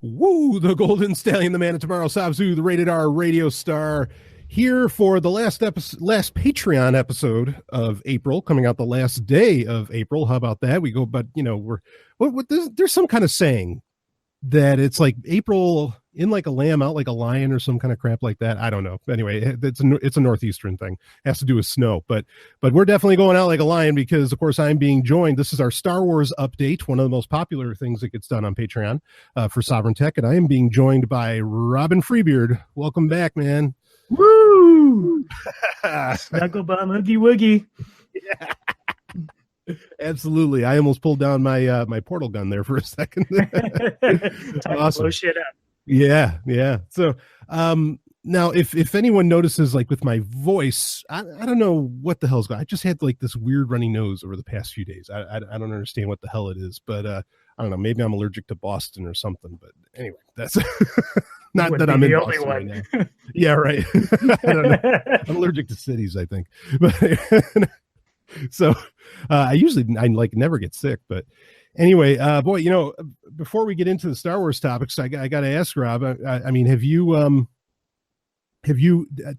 Woo, the Golden Stallion, the man of tomorrow, Sabzu, the rated R radio star, here for the last Patreon episode of April, coming out the last day of April. How about that? We go, but there's some kind of saying that it's like April in like a lamb, out like a lion, or some kind of crap like that. I don't know. Anyway, it's a northeastern thing. It has to do with snow, but we're definitely going out like a lion because, of course, I'm being joined. This is our Star Wars update, one of the most popular things that gets done on Patreon for Sovryn Tech, and I am being joined by Robin Freebeard. Welcome back, man. Woo! Snuggle bum, oogie woogie. Yeah. Absolutely. I almost pulled down my my portal gun there for a second. Awesome. Blow shit up. Yeah. So now if anyone notices, like with my voice, I don't know what the hell's going on. I just had like this weird runny nose over the past few days. I don't understand what the hell it is, but I don't know, maybe I'm allergic to Boston or something. But anyway, that's not that I'm in Boston right now. Yeah, right. I don't know. I'm allergic to cities, I think. But so I never get sick, but anyway, boy, before we get into the Star Wars topics, I got to ask Rob, I mean, have you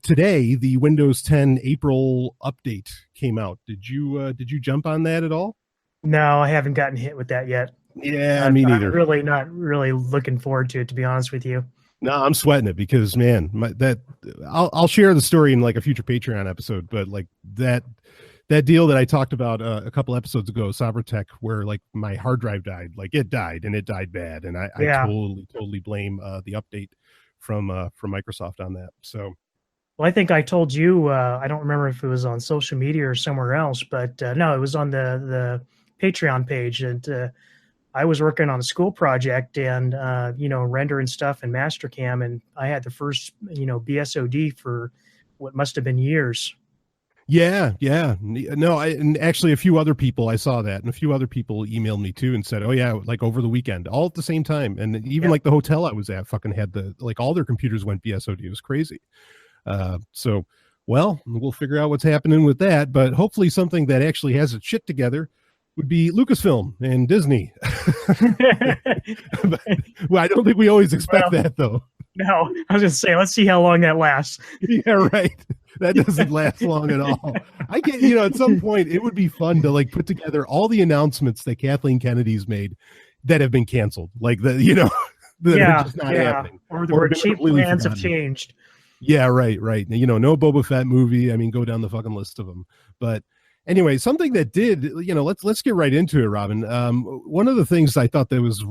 today, the Windows 10 April update came out. Did you jump on that at all? No, I haven't gotten hit with that yet. Yeah, me neither. I'm really not really looking forward to it, to be honest with you. No, I'm sweating it because, man, I'll share the story in like a future Patreon episode, but like that deal that I talked about a couple episodes ago, Sovryn Tech, where like my hard drive died, like it died and it died bad. And I totally blame the update from Microsoft on that. So, well, I think I told you, I don't remember if it was on social media or somewhere else, but no, it was on the Patreon page. And I was working on a school project and, rendering stuff in Mastercam. And I had the first, BSOD for what must have been years. Yeah. No, and actually a few other people, I saw that, and a few other people emailed me too and said, oh yeah, like over the weekend, all at the same time. And even like the hotel I was at fucking had all their computers went BSOD. It was crazy. So, well, we'll figure out what's happening with that, but hopefully something that actually has its shit together would be Lucasfilm and Disney. Well, I don't think we always expect that though. No, I was going to say, let's see how long that lasts. Yeah, right. That doesn't last long at all. I get, at some point it would be fun to like put together all the announcements that Kathleen Kennedy's made that have been canceled. Like that are just not happening. Or cheap plans have changed. Yeah, right. No Boba Fett movie. I mean, go down the fucking list of them. But anyway, something that did, let's get right into it, Robin. One of the things I thought that was,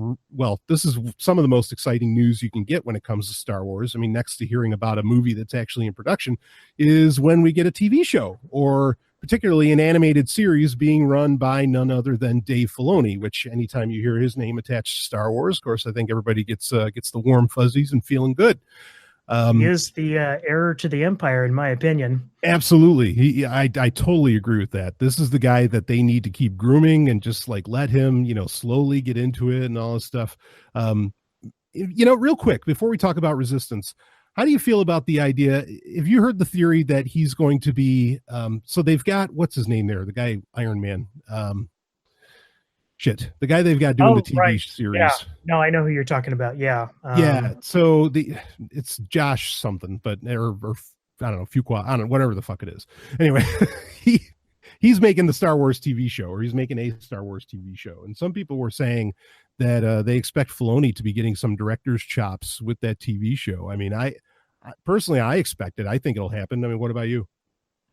this is some of the most exciting news you can get when it comes to Star Wars. I mean, next to hearing about a movie that's actually in production is when we get a TV show, or particularly an animated series being run by none other than Dave Filoni, which anytime you hear his name attached to Star Wars, of course, I think everybody gets the warm fuzzies and feeling good. He is the heir to the empire, in my opinion. Absolutely. I totally agree with that. This is the guy that they need to keep grooming and just like let him, slowly get into it and all this stuff. Real quick, before we talk about Resistance, how do you feel about the idea? Have you heard the theory that he's going to be, so they've got, what's his name there? The guy, Iron Man. The guy they've got doing the TV series. Yeah. No, I know who you're talking about. Yeah. So it's Josh something, but or I don't know, Fuqua, I don't know, whatever the fuck it is. Anyway, he's making the Star Wars TV show, or he's making a Star Wars TV show. And some people were saying that they expect Filoni to be getting some director's chops with that TV show. I mean, I personally, I expect it. I think it'll happen. I mean, what about you?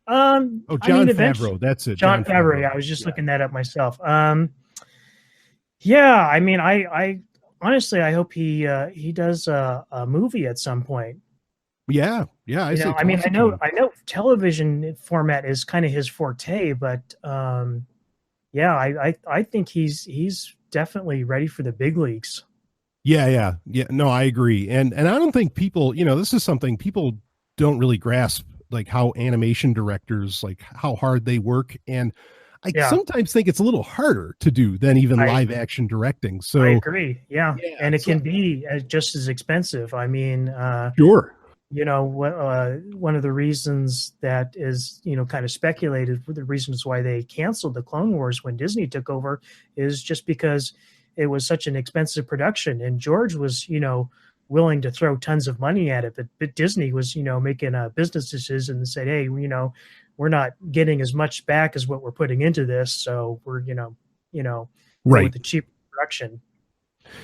John Favreau. That's it. John Favreau. Yeah, I was just looking that up myself. Yeah, I mean, I honestly, I hope he does a movie at some point. Yeah. I know television format is kind of his forte, but I think he's definitely ready for the big leagues. Yeah. No, I agree, and I don't think people, this is something people don't really grasp, like how animation directors, like how hard they work, and I sometimes think it's a little harder to do than even live action directing. So I agree. Yeah. And it can be just as expensive. I mean, sure. One of the reasons that is, kind of speculated for the reasons why they canceled the Clone Wars when Disney took over is just because it was such an expensive production, and George was, willing to throw tons of money at it, but Disney was, making a business decision and said, hey, we're not getting as much back as what we're putting into this, so we're, go with the cheap production.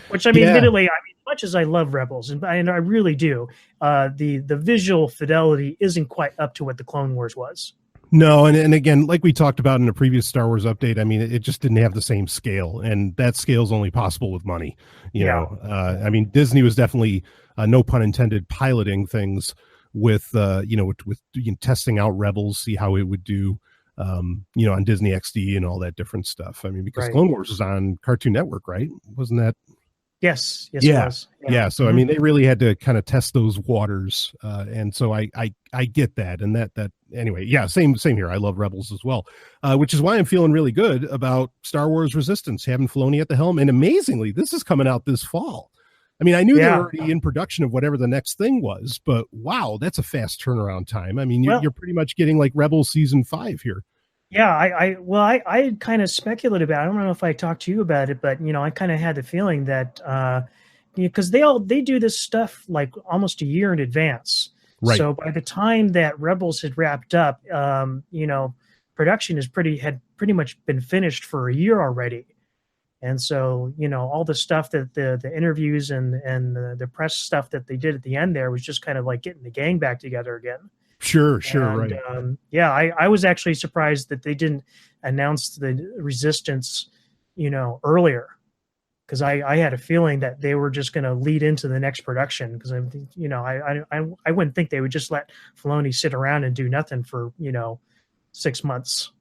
Which, I mean, admittedly, as much as I love Rebels, and I really do, the visual fidelity isn't quite up to what the Clone Wars was. No, and again, like we talked about in a previous Star Wars update, I mean, it just didn't have the same scale, and that scale is only possible with money. You know, I mean, Disney was definitely, no pun intended, piloting things with testing out Rebels, see how it would do, on Disney XD and all that different stuff. I mean, because Clone Wars was on Cartoon Network, right? Wasn't that? Yes, it was. Yeah. So, I mean, they really had to kind of test those waters. And so I get that. And that anyway, yeah, same here. I love Rebels as well, which is why I'm feeling really good about Star Wars Resistance, having Filoni at the helm. And amazingly, this is coming out this fall. I mean, I knew they were already in production of whatever the next thing was, but wow, that's a fast turnaround time. I mean, you're pretty much getting like Rebels season 5 here. Yeah, I kind of speculated about it. I don't know if I talked to you about it, but I kind of had the feeling that because they do this stuff like almost a year in advance. Right. So by the time that Rebels had wrapped up, production had pretty much been finished for a year already. And so, all the stuff that the interviews and the press stuff that they did at the end there was just kind of like getting the gang back together again. Sure, and, right. I was actually surprised that they didn't announce the Resistance, earlier, because I had a feeling that they were just going to lead into the next production. Because I wouldn't think they would just let Filoni sit around and do nothing for 6 months.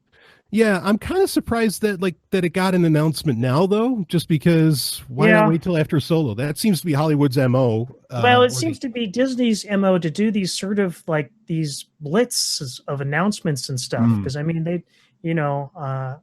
Yeah, I'm kind of surprised that it got an announcement now, though, just because why not wait till after Solo? That seems to be Hollywood's MO. Well, it seems to be Disney's MO to do these sort of like these blitzes of announcements and stuff. Because I mean, they, remember,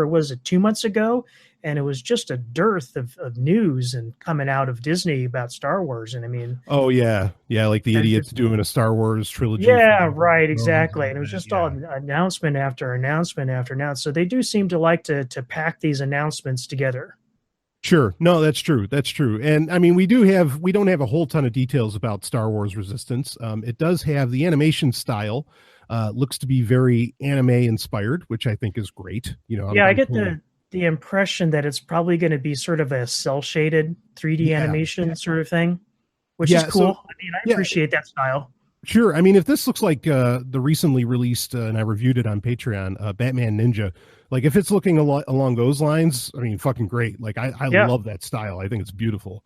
was it 2 months ago? And it was just a dearth of news and coming out of Disney about Star Wars. And I mean, oh yeah, like the idiots doing a Star Wars trilogy. Yeah, right, exactly. And it was just all announcement after announcement after announcement. So they do seem to like to pack these announcements together. Sure. No, that's true. And I mean, we don't have a whole ton of details about Star Wars Resistance. It does have the animation style, looks to be very anime inspired, which I think is great. I get the impression that it's probably going to be sort of a cell shaded 3D animation sort of thing, which is cool. So, I mean, I appreciate that style. Sure. I mean, if this looks like the recently released, and I reviewed it on Patreon, Batman Ninja, like if it's looking along those lines, I mean, fucking great. Like I love that style. I think it's beautiful.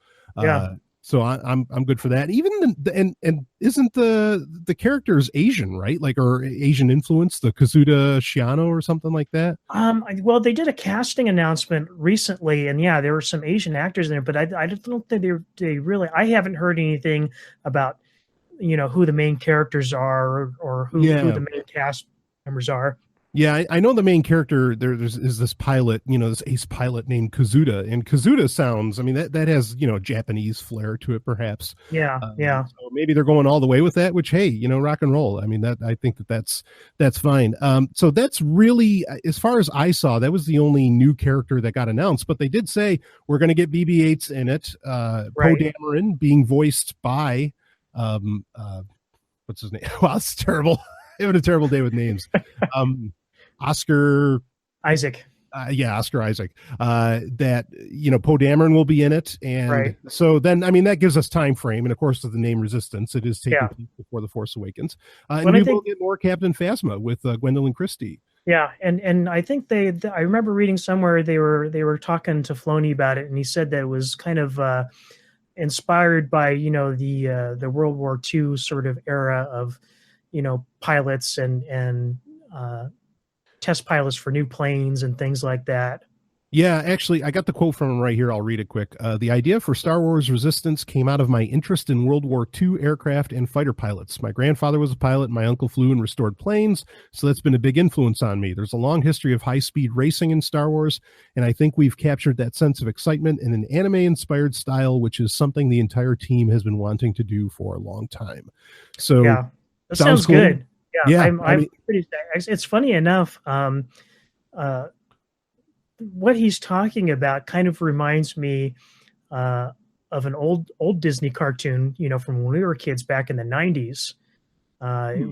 So I'm good for that. Even and isn't the characters Asian, right? Like, or Asian influence, the Kazuda Shiano or something like that? Well, they did a casting announcement recently, and there were some Asian actors in there, but I don't think they really. I haven't heard anything about who the main characters are or who the main cast members are. Yeah, I know the main character is this pilot, this ace pilot named Kazuda, and Kazuda sounds, I mean, that has, Japanese flair to it, perhaps. Yeah. So maybe they're going all the way with that, which, hey, rock and roll. I mean, I think that's fine. So that's really, as far as I saw, that was the only new character that got announced, but they did say we're going to get BB-8s in it. Poe Dameron being voiced by, what's his name? Wow, it's terrible. I have a terrible day with names. Oscar Isaac. Oscar Isaac. That Poe Dameron will be in it, and so then I mean that gives us time frame, and of course with the name Resistance, it is taking place before the Force Awakens. And we will get more Captain Phasma with Gwendolyn Christie. Yeah, and I think I remember reading somewhere they were talking to Filoni about it, and he said that it was kind of inspired by the World War II sort of era of pilots and test pilots for new planes and things like that. Yeah, actually, I got the quote from him right here. I'll read it quick. The idea for Star Wars Resistance came out of my interest in World War II aircraft and fighter pilots. My grandfather was a pilot, and my uncle flew and restored planes, so that's been a big influence on me. There's a long history of high-speed racing in Star Wars, and I think we've captured that sense of excitement in an anime-inspired style, which is something the entire team has been wanting to do for a long time. So, that sounds cool. Good. Yeah, I'm pretty. It's funny enough. what he's talking about kind of reminds me of an old Disney cartoon, from when we were kids back in the 90s.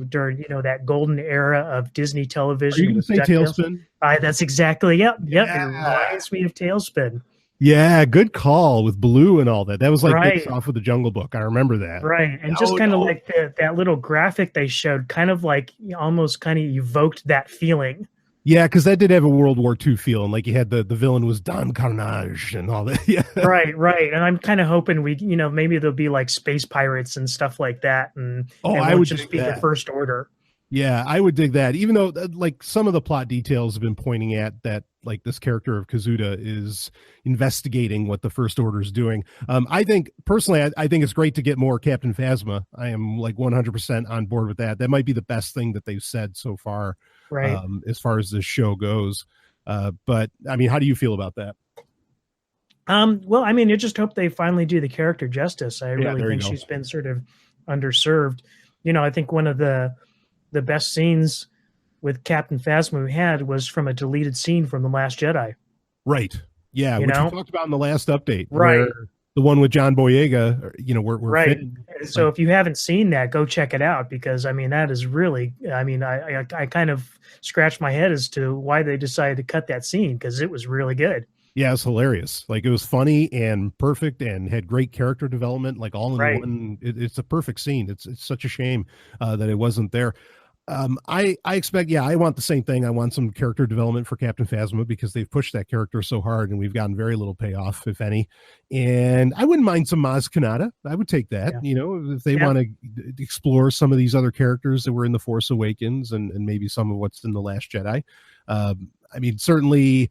During that golden era of Disney television. Are you going to say Tailspin? That's exactly, yep. It reminds me of Tailspin. Yeah, good call with Blue and all that. That was like based off of the Jungle Book. I remember that. Right, and just kind of like that little graphic they showed, kind of like almost kind of evoked that feeling. Yeah, because that did have a World War II feel, and like you had the villain was Don Carnage and all that. Yeah, right. And I'm kind of hoping maybe there'll be like space pirates and stuff like that, and I would just be the First Order. Yeah, I would dig that. Even though like some of the plot details have been pointing at that, like this character of Kazuda is investigating what the First Order is doing. I think personally, I think it's great to get more Captain Phasma. I am like 100% on board with that. That might be the best thing that they've said so far. Right. As far as this show goes. But I mean, how do you feel about that? Well, I mean, I just hope they finally do the character justice. I really think she's been sort of underserved. I think one of the best scenes with Captain Phasma we had was from a deleted scene from The Last Jedi. Right. Yeah. Which we talked about in the last update. Right. The one with John Boyega, we're right. Fitting. So if you haven't seen that, go check it out, because I mean, that is really, I kind of scratched my head as to why they decided to cut that scene, because it was really good. Yeah, it's hilarious. Like, it was funny and perfect and had great character development, like all in one. It's a perfect scene. It's such a shame that it wasn't there. I expect, I want the same thing. I want some character development for Captain Phasma, because they've pushed that character so hard and we've gotten very little payoff, if any. And I wouldn't mind some Maz Kanata. I would take that, if they want to explore some of these other characters that were in The Force Awakens and maybe some of what's in The Last Jedi. I mean, certainly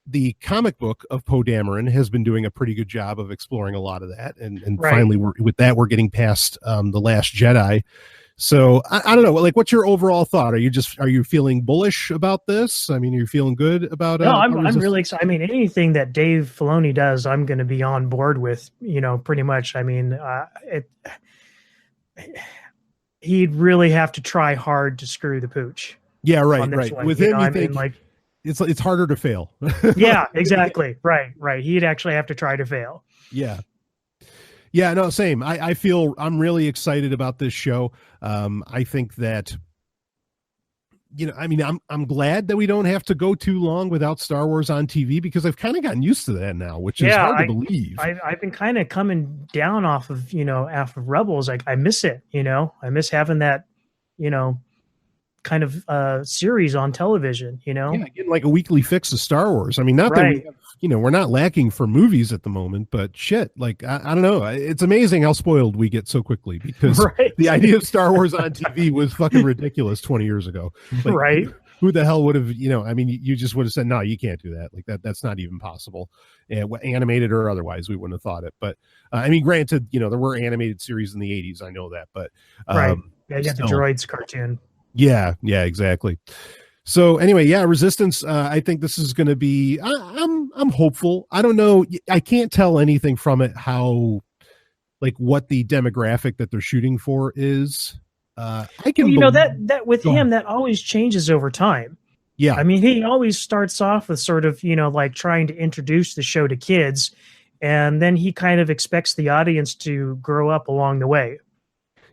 the comic book of Poe Dameron has been doing a pretty good job of exploring a lot of that. And finally, we're getting past The Last Jedi. So I don't know, like, what's your overall thought? Are you feeling bullish about this? I mean, are you feeling good about it? No, I'm really excited. I mean, anything that Dave Filoni does, I'm going to be on board with, pretty much. I mean, he'd really have to try hard to screw the pooch. Yeah, right. With him, it's harder to fail. Yeah, exactly. Right. He'd actually have to try to fail. Yeah, no, same. I feel I'm really excited about this show. I think that, I'm glad that we don't have to go too long without Star Wars on TV, because I've kind of gotten used to that now, which is hard to believe. I've been kind of coming down off of Rebels. Like, I miss it, I miss having that, kind of series on television, getting like a weekly fix of Star Wars. I mean, not that we have, we're not lacking for movies at the moment, but shit, like, I don't know. It's amazing how spoiled we get so quickly, because the idea of Star Wars on TV was fucking ridiculous 20 years ago. Like, who the hell would have, you just would have said, no, you can't do that. Like, that's not even possible. Animated or otherwise, we wouldn't have thought it. But I mean, granted, there were animated series in the 80s. I know that, but you got the Droids cartoon. Yeah, exactly. So anyway, Resistance. I think this is going to be. I'm hopeful. I don't know. I can't tell anything from it how, like, what the demographic that they're shooting for is. I can. That with him, that always changes over time. Yeah, I mean, he always starts off with sort of like trying to introduce the show to kids, and then he kind of expects the audience to grow up along the way.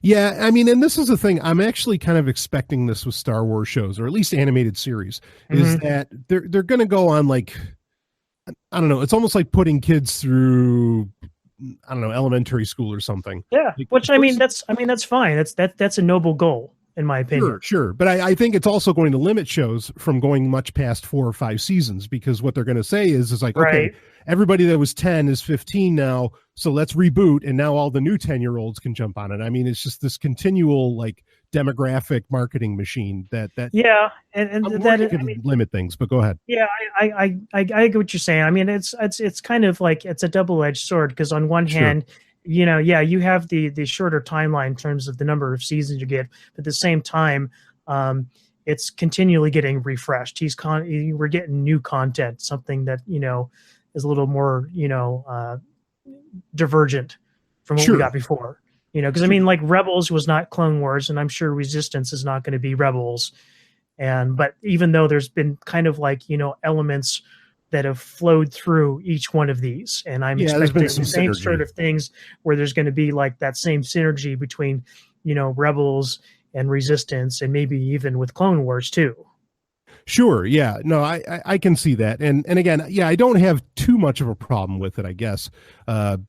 Yeah, I mean, and this is the thing, I'm actually kind of expecting this with Star Wars shows, or at least animated series, is that they're going to go on, like, I don't know, it's almost like putting kids through, I don't know, elementary school or something. Yeah, like, which that's fine. That's a noble goal, in my opinion. Sure. But I think it's also going to limit shows from going much past 4 or 5 seasons, because what they're going to say is like, okay, everybody that was 10 is 15 now, so let's reboot, and now all the new 10-year-olds can jump on it. I mean, it's just this continual, like, demographic marketing machine that and that can limit things. But go ahead. Yeah, I get what you're saying. I mean, it's kind of like, it's a double-edged sword, because on one hand, you have the shorter timeline in terms of the number of seasons you get, but at the same time, it's continually getting refreshed. We're getting new content, something that is a little more divergent from what we got before. Because I mean, like, Rebels was not Clone Wars, and I'm sure Resistance is not going to be Rebels. But even though there's been kind of like elements that have flowed through each one of these. And I'm there's been expecting some the same synergy. sort of things where there's going to be like that same synergy between, Rebels and Resistance, and maybe even with Clone Wars too. Sure. Yeah. No, I can see that. And again, yeah, I don't have too much of a problem with it, I guess,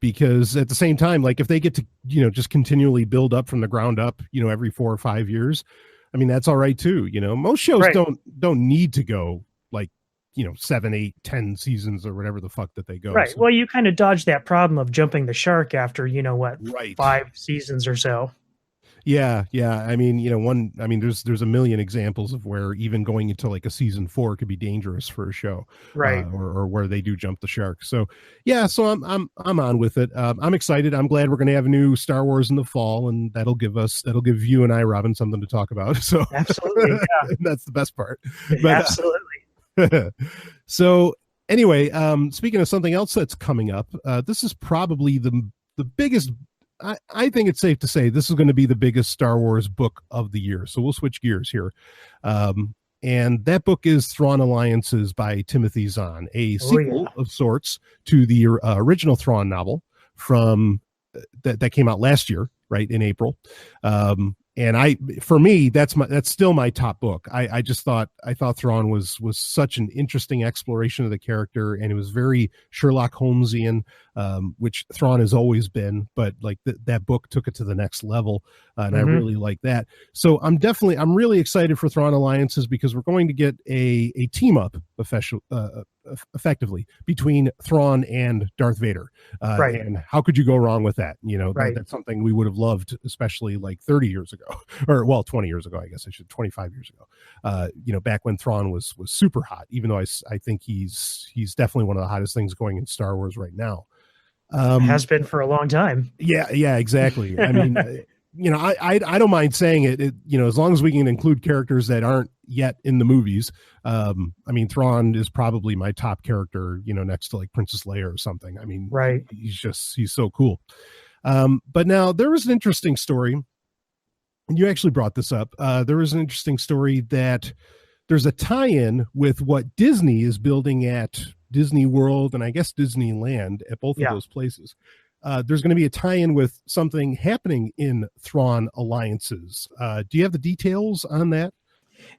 because at the same time, like if they get to, just continually build up from the ground up, every 4 or 5 years, I mean, that's all right too. Most shows Right. don't need to go like, 7, 8, 10 seasons or whatever the fuck that they go. Right. So, Well, you kind of dodge that problem of jumping the shark after, right. 5 seasons or so. Yeah, yeah. I mean, there's a million examples of where even going into like a season 4 could be dangerous for a show, Right. or where they do jump the shark. So yeah, so I'm on with it. I'm excited. I'm glad we're going to have a new Star Wars in the fall, and that'll give you and I, Robin, something to talk about. So Absolutely. Yeah. that's the best part. But, Absolutely. So anyway, speaking of something else that's coming up, this is probably the biggest. I think it's safe to say this is going to be the biggest Star Wars book of the year. So we'll switch gears here. And that book is Thrawn Alliances by Timothy Zahn, a sequel of sorts to the original Thrawn novel from that came out last year, right, in April. And for me, that's still my top book. I thought Thrawn was such an interesting exploration of the character, and it was very Sherlock Holmesian, which Thrawn has always been, but like that book took it to the next level, and I really like that. So I'm really excited for Thrawn Alliances because we're going to get a team up effectively between Thrawn and Darth Vader. Right. And how could you go wrong with that? Right. That's something we would have loved, especially like 30 years ago, or 20 years ago, I guess 25 years ago, back when Thrawn was super hot, even though I think he's definitely one of the hottest things going in Star Wars right now. Has been for a long time. Yeah, exactly. I mean, I don't mind saying it, as long as we can include characters that aren't yet in the movies. I mean, Thrawn is probably my top character, next to like Princess Leia or something. I mean, right. He's so cool. But now there was an interesting story, and you actually brought this up. There was an interesting story that there's a tie-in with what Disney is building at Disney World and I guess Disneyland at both of those places. There's going to be a tie-in with something happening in Thrawn Alliances. Do you have the details on that?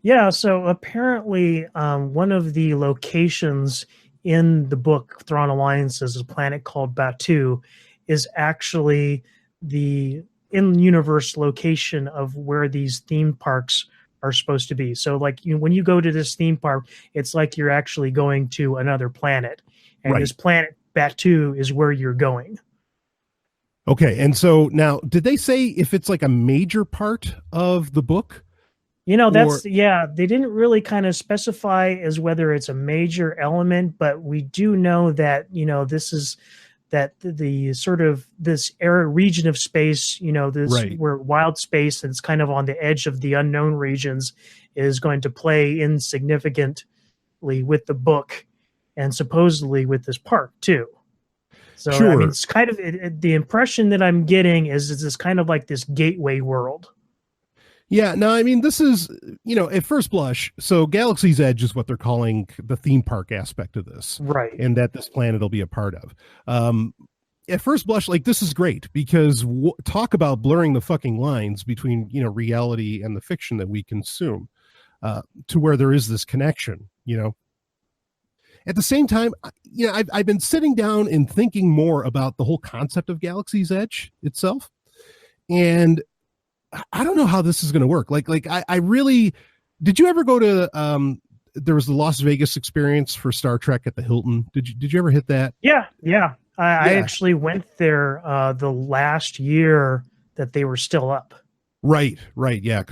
Yeah, so apparently one of the locations in the book Thrawn Alliances, a planet called Batuu, is actually the in-universe location of where these theme parks are supposed to be. So like when you go to this theme park, it's like you're actually going to another planet. And this planet Batuu is where you're going. Okay. And so now, did they say if it's like a major part of the book? They didn't really kind of specify as whether it's a major element, but we do know that, this is that the sort of this region of space, where wild space, and it's kind of on the edge of the unknown regions, is going to play insignificantly with the book and supposedly with this park too. So I mean, it's kind of the impression that I'm getting is this kind of like this gateway world. Yeah, no, I mean, this is, at first blush, so Galaxy's Edge is what they're calling the theme park aspect of this. Right. And that this planet will be a part of. At first blush, like, this is great because talk about blurring the fucking lines between, reality and the fiction that we consume, to where there is this connection, At the same time, I've been sitting down and thinking more about the whole concept of Galaxy's Edge itself. And I don't know how this is going to work. I really, did you ever go to, there was the Las Vegas experience for Star Trek at the Hilton. Did you ever hit that? Yeah. I actually went there the last year that they were still up. Right. Yeah.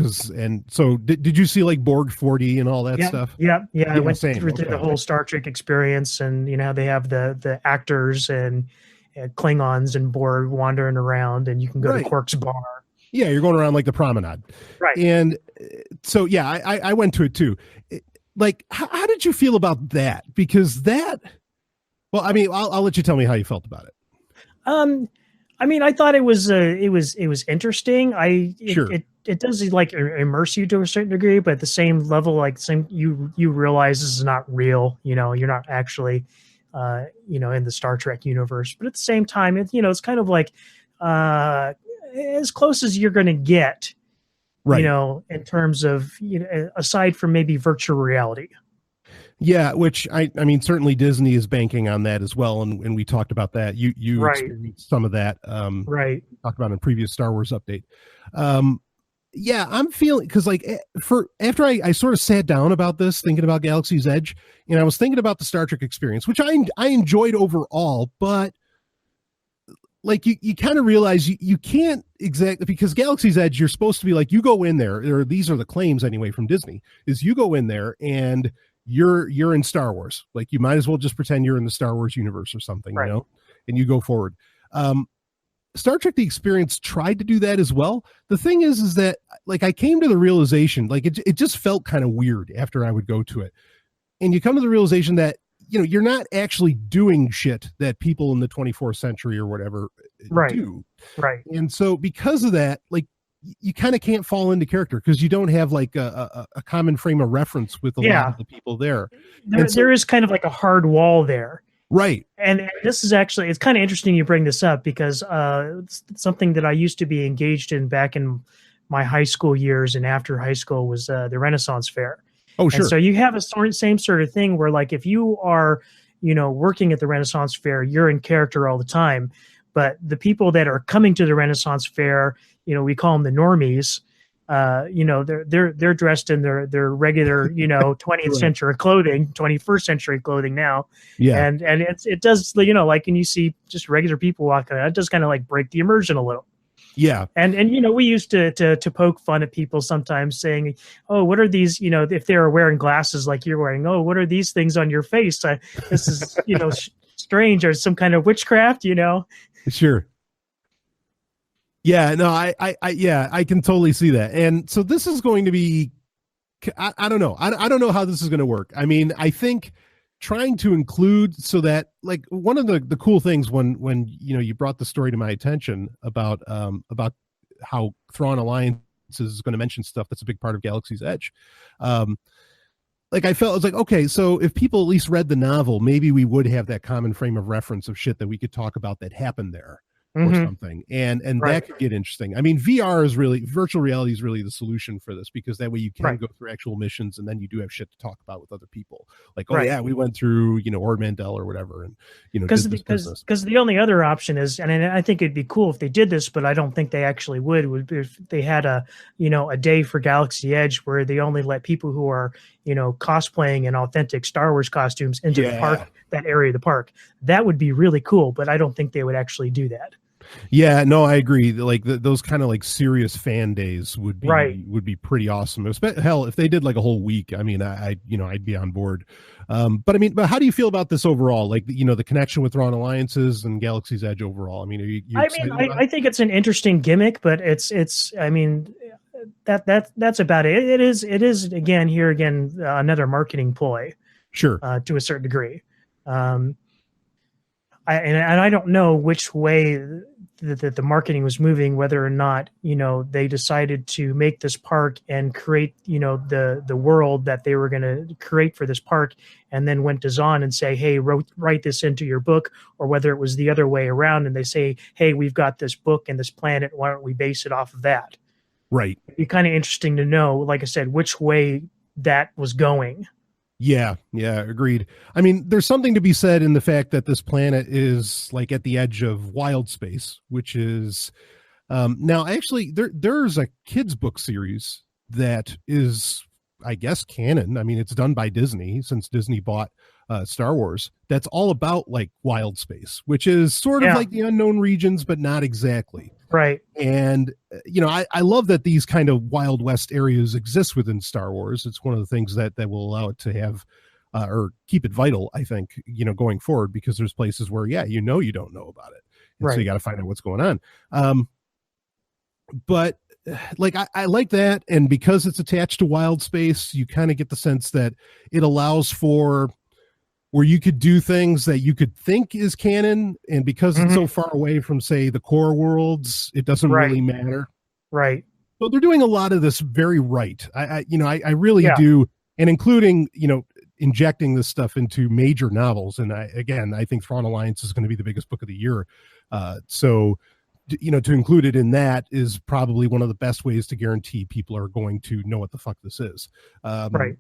So did you see like Borg 40 and all that stuff? Yeah. I went through the whole Star Trek experience, and, they have the actors and Klingons and Borg wandering around, and you can go to Quark's bar. Yeah, you're going around like the promenade. Right. And so, yeah, I went to it too. How did you feel about that? Because well, I mean, I'll let you tell me how you felt about it. I mean, I thought it was interesting. It it does like immerse you to a certain degree, but at the same level, like you realize this is not real. You're not actually, in the Star Trek universe. But at the same time, it's kind of like as close as you're going to get, Right. in terms of aside from maybe virtual reality. Yeah, which I mean, certainly Disney is banking on that as well, and we talked about that. You Right. experienced some of that. Right. Talked about in a previous Star Wars update. Yeah, I'm feeling because like after I sort of sat down about this, thinking about Galaxy's Edge, and I was thinking about the Star Trek experience, which I enjoyed overall, but like you kind of realize you can't exactly, because Galaxy's Edge, you're supposed to be like, you go in there, or these are the claims anyway from Disney, is you go in there and you're in Star Wars. Like, you might as well just pretend you're in the Star Wars universe or something, Right. And you go forward. Star Trek: The Experience tried to do that as well. The thing is that like I came to the realization, like it just felt kind of weird after I would go to it. And you come to the realization that, you're not actually doing shit that people in the 24th century or whatever do. Right. And so because of that, like, you kind of can't fall into character because you don't have like a common frame of reference with a lot of the people there. There is kind of like a hard wall there. Right. And this is actually, it's kind of interesting you bring this up because it's something that I used to be engaged in back in my high school years and after high school was the Renaissance Fair. Oh, sure. And so you have same sort of thing where, like, if you are, working at the Renaissance Fair, you're in character all the time. But the people that are coming to the Renaissance Fair, we call them the normies. They're dressed in their regular, 20th century clothing, 21st century clothing now. Yeah. And it does, like, and you see just regular people walking around, it does kind of like break the immersion a little. Yeah. And we used to poke fun at people sometimes saying, oh, what are these, if they were wearing glasses like you're wearing, oh, what are these things on your face? This is, strange, or some kind of witchcraft, Sure. Yeah, no, I can totally see that. And so this is going to be, I don't know. I don't know how this is going to work. I mean, I think trying to include so that, like, one of the cool things when you brought the story to my attention about how Thrawn Alliance is going to mention stuff that's a big part of Galaxy's Edge. Like, I felt, I was like, okay, so if people at least read the novel, maybe we would have that common frame of reference of shit that we could talk about that happened there. Or something, and that could get interesting. I mean, virtual reality is really the solution for this, because that way you can go through actual missions, and then you do have shit to talk about with other people. Like, oh yeah, we went through Ord Mantell or whatever, and because the only other option is, and I think it'd be cool if they did this, but I don't think they actually would be if they had a day for Galaxy Edge where they only let people who are cosplaying in authentic Star Wars costumes into the park, that area of the park. That would be really cool, but I don't think they would actually do that. Yeah, no, I agree. Like those kind of like serious fan days would be pretty awesome. Hell, if they did like a whole week, I mean, I'd be on board. But how do you feel about this overall? Like, the connection with Thrawn Alliances and Galaxy's Edge overall. I mean, I think it's an interesting gimmick, but it's I mean, that's about it. It is again another marketing ploy. Sure. To a certain degree. I don't know which way that the marketing was moving, whether or not, they decided to make this park and create, the world that they were going to create for this park, and then went to Zahn and say, hey, write this into your book, or whether it was the other way around and they say, hey, we've got this book and this planet, why don't we base it off of that? Right. It'd be kind of interesting to know, like I said, which way that was going. Yeah, agreed. I mean, there's something to be said in the fact that this planet is like at the edge of wild space, which is now actually there's a kids book series that is, I guess, canon. I mean, it's done by Disney since Disney bought Star Wars. That's all about like wild space, which is sort of like the unknown regions, but not exactly. Right. And, I love that these kind of Wild West areas exist within Star Wars. It's one of the things that will allow it to have or keep it vital, I think, going forward, because there's places where, you don't know about it. And so you got to find out what's going on. But like, I like that. And because it's attached to wild space, you kind of get the sense that it allows for where you could do things that you could think is canon, and because it's so far away from, say, the core worlds, it doesn't really matter. Right. So they're doing a lot of this very right. I really Yeah. do, and including injecting this stuff into major novels. And I think Thrawn Alliance is going to be the biggest book of the year. So to include it in that is probably one of the best ways to guarantee people are going to know what the fuck this is. Right.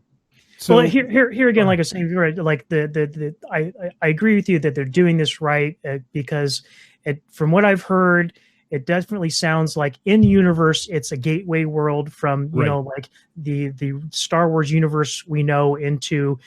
So well, here again, like I was saying, right, like I agree with you that they're doing this right, because from what I've heard, it definitely sounds like in universe it's a gateway world from like the Star Wars universe we know into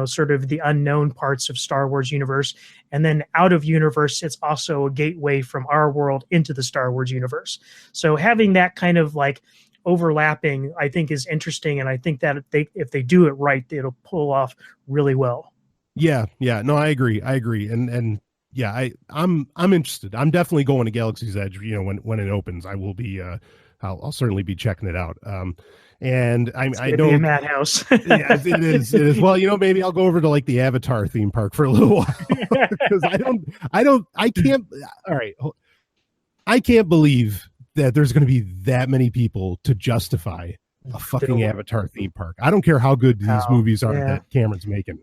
sort of the unknown parts of Star Wars universe, and then out of universe it's also a gateway from our world into the Star Wars universe. So having that kind of like overlapping, I think, is interesting, and I think that if they do it right, it'll pull off really well. Yeah, no, I agree, and yeah, I'm interested. I'm definitely going to Galaxy's Edge. When it opens, I will be. I'll certainly be checking it out. And I know be a madhouse. Yeah, it is. Well, maybe I'll go over to like the Avatar theme park for a little while because I can't. All right, I can't believe that there's going to be that many people to justify a fucking Avatar theme park. I don't care how good these movies are that Cameron's making.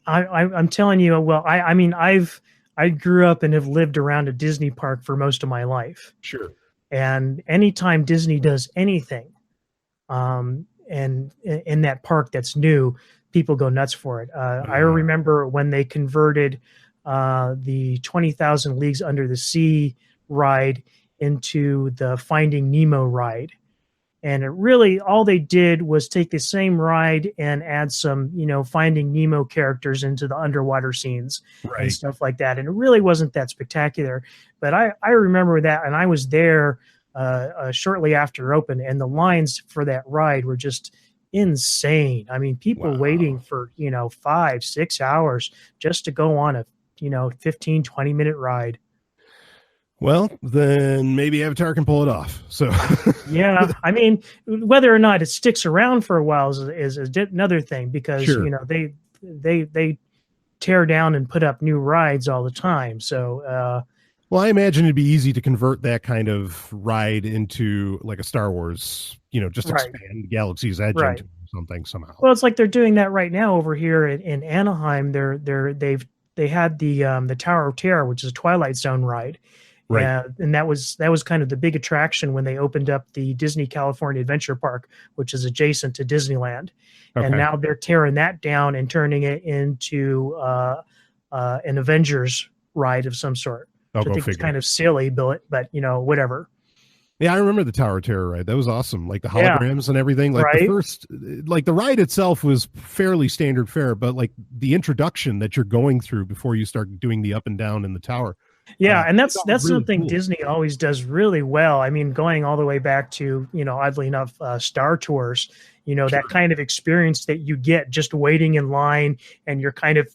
I'm telling you, well, I mean, I grew up and have lived around a Disney park for most of my life. Sure. And anytime Disney does anything, and in that park that's new, people go nuts for it. I remember when they converted the 20,000 Leagues Under the Sea ride into the Finding Nemo ride. And it really, all they did was take the same ride and add some, Finding Nemo characters into the underwater scenes and stuff like that. And it really wasn't that spectacular. But I remember that, and I was there shortly after it opened, and the lines for that ride were just insane. I mean, people waiting for, 5-6 hours just to go on a, 15-20 minute ride. Well, then maybe Avatar can pull it off. So yeah, I mean, whether or not it sticks around for a while is another thing, because they tear down and put up new rides all the time. So well, I imagine it'd be easy to convert that kind of ride into like a Star Wars, just expand Galaxy's Edge into something somehow. Well, it's like they're doing that right now over here in Anaheim. They had the Tower of Terror, which is a Twilight Zone ride. Right. And that was kind of the big attraction when they opened up the Disney California Adventure Park, which is adjacent to Disneyland. Okay. And now they're tearing that down and turning it into an Avengers ride of some sort. I think it's kind of silly, but whatever. Yeah, I remember the Tower of Terror ride. That was awesome. Like the holograms and everything. Like the first, like the ride itself was fairly standard fare, but like the introduction that you're going through before you start doing the up and down in the tower. Yeah, and that's really something cool. Disney always does really well. I mean, going all the way back to, oddly enough, Star Tours, that kind of experience that you get just waiting in line, and you're kind of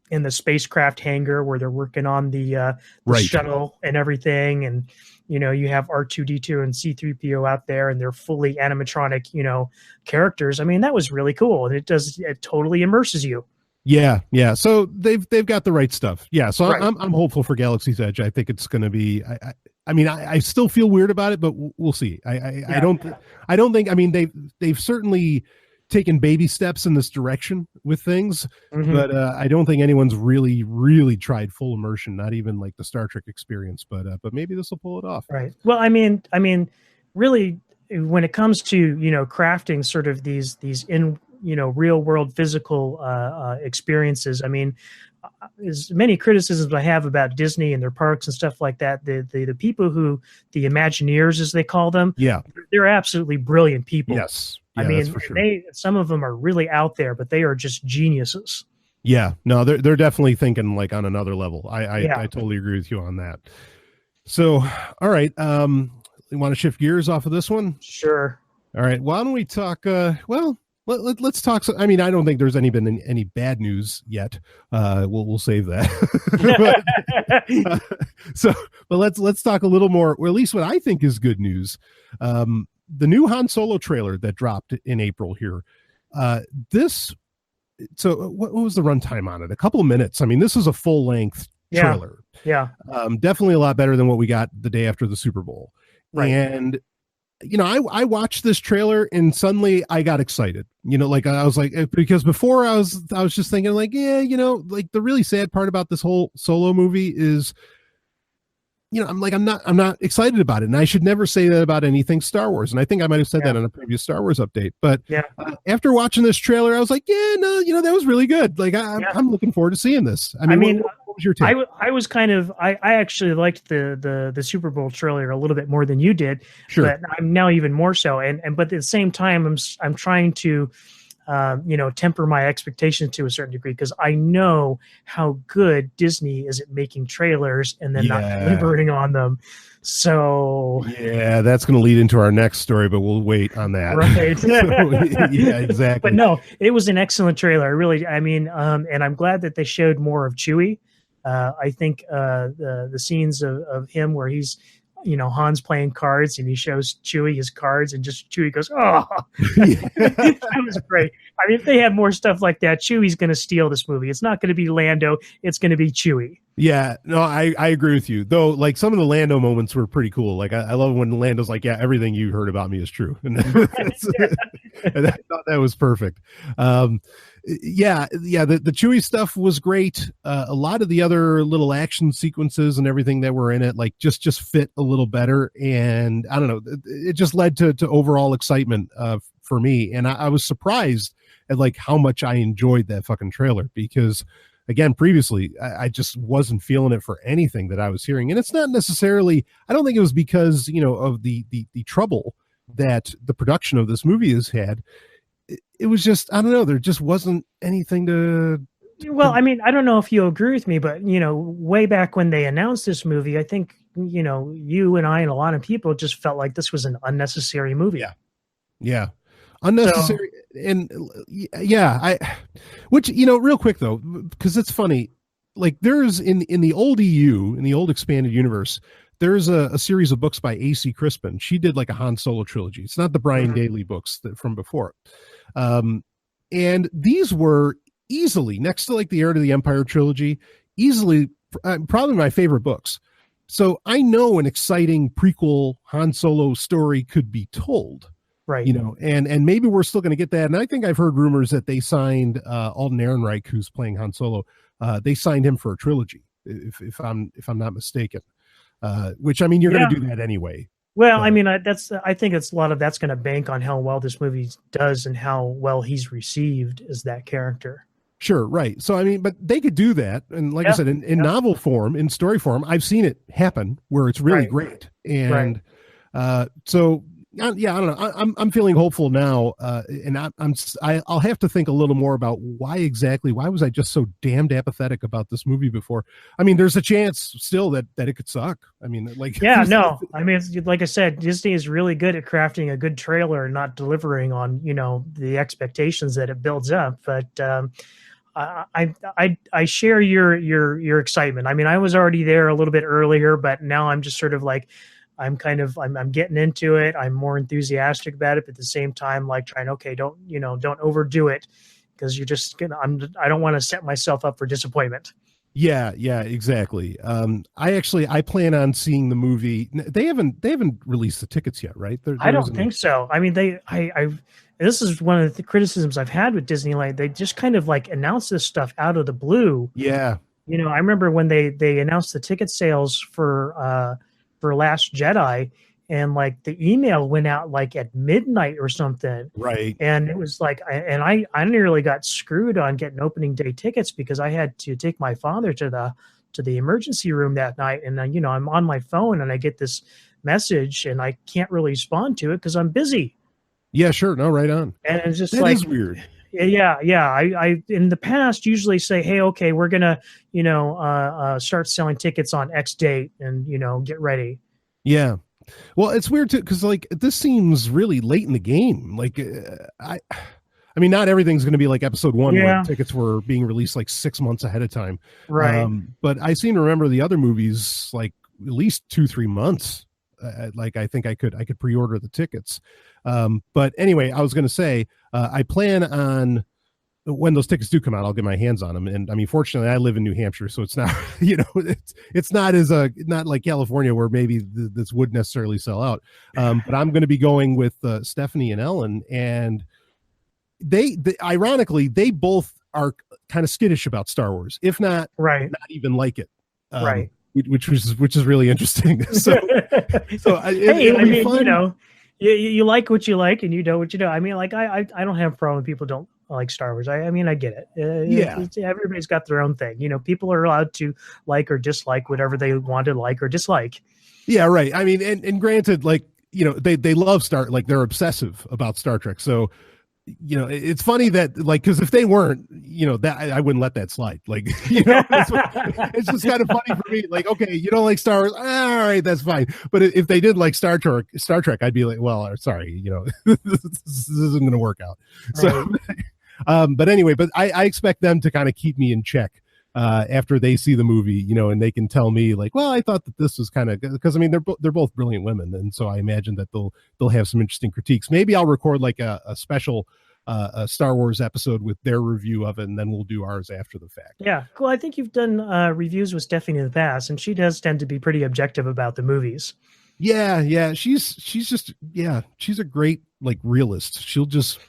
in the spacecraft hangar where they're working on the shuttle and everything. And, you have R2-D2 and C-3PO out there, and they're fully animatronic, characters. I mean, that was really cool. And it totally immerses you. Yeah. So they've got the right stuff. Yeah. So I'm hopeful for Galaxy's Edge. I think it's going to be. I mean, I still feel weird about it, but we'll see. I don't think. I mean, they've certainly taken baby steps in this direction with things, but I don't think anyone's really tried full immersion. Not even like the Star Trek experience. But maybe this will pull it off. Right. Well, I mean, really, when it comes to crafting sort of these in real world physical experiences. I mean, as many criticisms I have about Disney and their parks and stuff like that, the people the Imagineers, as they call them, they're absolutely brilliant people. Yes. I mean, for sure. Some of them are really out there, but they are just geniuses. Yeah, no, they're definitely thinking like on another level. I totally agree with you on that. So, all right. You want to shift gears off of this one? Sure. All right. Why don't we talk, let's talk. I mean, I don't think there's been any bad news yet. We'll save that. but let's talk a little more, or at least what I think is good news. The new Han Solo trailer that dropped in April here. So what was the runtime on it? A couple of minutes. I mean, this is a full length trailer. Yeah. Definitely a lot better than what we got the day after the Super Bowl. Right. And I watched this trailer and suddenly I got excited. Like I was like, because before I was just thinking like, yeah, like the really sad part about this whole Solo movie is, I'm like, I'm not excited about it. And I should never say that about anything Star Wars. And I think I might have said that on a previous Star Wars update. But after watching this trailer, I was like, yeah, no, that was really good. Like I'm looking forward to seeing this. I mean, what was your take? I was kind of, I actually liked the Super Bowl trailer a little bit more than you did, sure. But I'm now even more so. But at the same time, I'm trying to, temper my expectations to a certain degree, because I know how good Disney is at making trailers and then not delivering on them. So yeah, that's going to lead into our next story, but we'll wait on that. Right. Yeah, exactly. But no, it was an excellent trailer. Really, and I'm glad that they showed more of Chewie. I think the scenes of him where he's, Han's playing cards and he shows Chewie his cards and just Chewie goes, oh, that was great. I mean, if they had more stuff like that, Chewie's going to steal this movie. It's not going to be Lando. It's going to be Chewie. Yeah, no, I agree with you. Though, like some of the Lando moments were pretty cool. Like I love when Lando's like, yeah, everything you heard about me is true. And I thought that was perfect. The Chewie stuff was great. A lot of the other little action sequences and everything that were in it, like just fit a little better. And I don't know, it just led to overall excitement for me. And I was surprised at like how much I enjoyed that fucking trailer, because again, previously, I just wasn't feeling it for anything that I was hearing. And it's not necessarily, I don't think it was because, of the trouble that the production of this movie has had. It was just, I don't know, there just wasn't anything to. Well, I mean, I don't know if you agree with me, but, way back when they announced this movie, I think, you and I and a lot of people just felt like this was an unnecessary movie. Yeah. Unnecessary. Which, real quick though, because it's funny, like there's in the old EU, in the old expanded universe, there's a series of books by A.C. Crispin. She did like a Han Solo trilogy. It's not the Brian Daley books from before. And these were easily next to like the Heir to the Empire trilogy, easily probably my favorite books. So I know an exciting prequel Han Solo story could be told. Right. And maybe we're still going to get that. And I think I've heard rumors that they signed Alden Ehrenreich, who's playing Han Solo. They signed him for a trilogy, if I'm not mistaken. Which, I mean, you're going to do that anyway. Well, I mean, I think it's a lot of that's going to bank on how well this movie does and how well he's received as that character. Sure, right. So, I mean, but they could do that. And like I said, in novel form, in story form, I've seen it happen where it's really great. And so, yeah, I don't know. I'm feeling hopeful now, and I'll have to think a little more about why was I just so damned apathetic about this movie before? I mean, there's a chance still that it could suck. I mean, like I mean, like I said, Disney is really good at crafting a good trailer and not delivering on the expectations that it builds up. But I share your excitement. I mean, I was already there a little bit earlier, but now I'm just sort of like. I'm getting into it. I'm more enthusiastic about it, but at the same time, like trying, okay, don't overdo it, because you're just I don't want to set myself up for disappointment. Yeah, exactly. I plan on seeing the movie. They haven't released the tickets yet, right? I don't think so. I mean, this is one of the criticisms I've had with Disneyland. They just kind of like announce this stuff out of the blue. Yeah. I remember when they announced the ticket sales for Last Jedi, and like the email went out like at midnight or something. Right. And it was like, I nearly got screwed on getting opening day tickets because I had to take my father to the emergency room that night. And then, I'm on my phone and I get this message and I can't really respond to it because I'm busy. Yeah, sure. No, right on. And it's just that is weird. Yeah. I in the past usually say, hey, okay, we're gonna, start selling tickets on X date, and get ready. Yeah, well, it's weird too, because like this seems really late in the game. Like, I mean, not everything's going to be like episode 1, where tickets were being released like 6 months ahead of time. Right. But I seem to remember the other movies like at least 2-3 months. Like I think I could pre-order the tickets. But anyway, I was going to say I plan on when those tickets do come out, I'll get my hands on them. And I mean, fortunately, I live in New Hampshire, so it's not, it's not as not like California where maybe this would necessarily sell out. But I'm going to be going with Stephanie and Ellen, and they ironically, they both are kind of skittish about Star Wars, if not not even like it. Which is really interesting. So it'll be fun. You like what you like, and you know what you know. I mean, like I don't have a problem with people don't like Star Wars. I mean, I get it. Everybody's got their own thing. People are allowed to like or dislike whatever they want to like or dislike. Yeah, right. I mean, and granted, like, they love like they're obsessive about Star Trek. So, it's funny that, like, because if they weren't, that I wouldn't let that slide. Like, it's just kind of funny for me. Like, okay, you don't like Star Wars, all right, that's fine. But if they did like Star Trek, I'd be like, well, sorry, this isn't going to work out. So, but anyway, but I expect them to kind of keep me in check after they see the movie, and they can tell me like, well, I thought that this was kind of, because I mean, they're both brilliant women, and so I imagine that they'll have some interesting critiques. Maybe I'll record like a special a Star Wars episode with their review of it, and then we'll do ours after the fact. Yeah, cool. I think you've done reviews with Stephanie in the past, and she does tend to be pretty objective about the movies. Yeah, she's just she's a great like realist. She'll just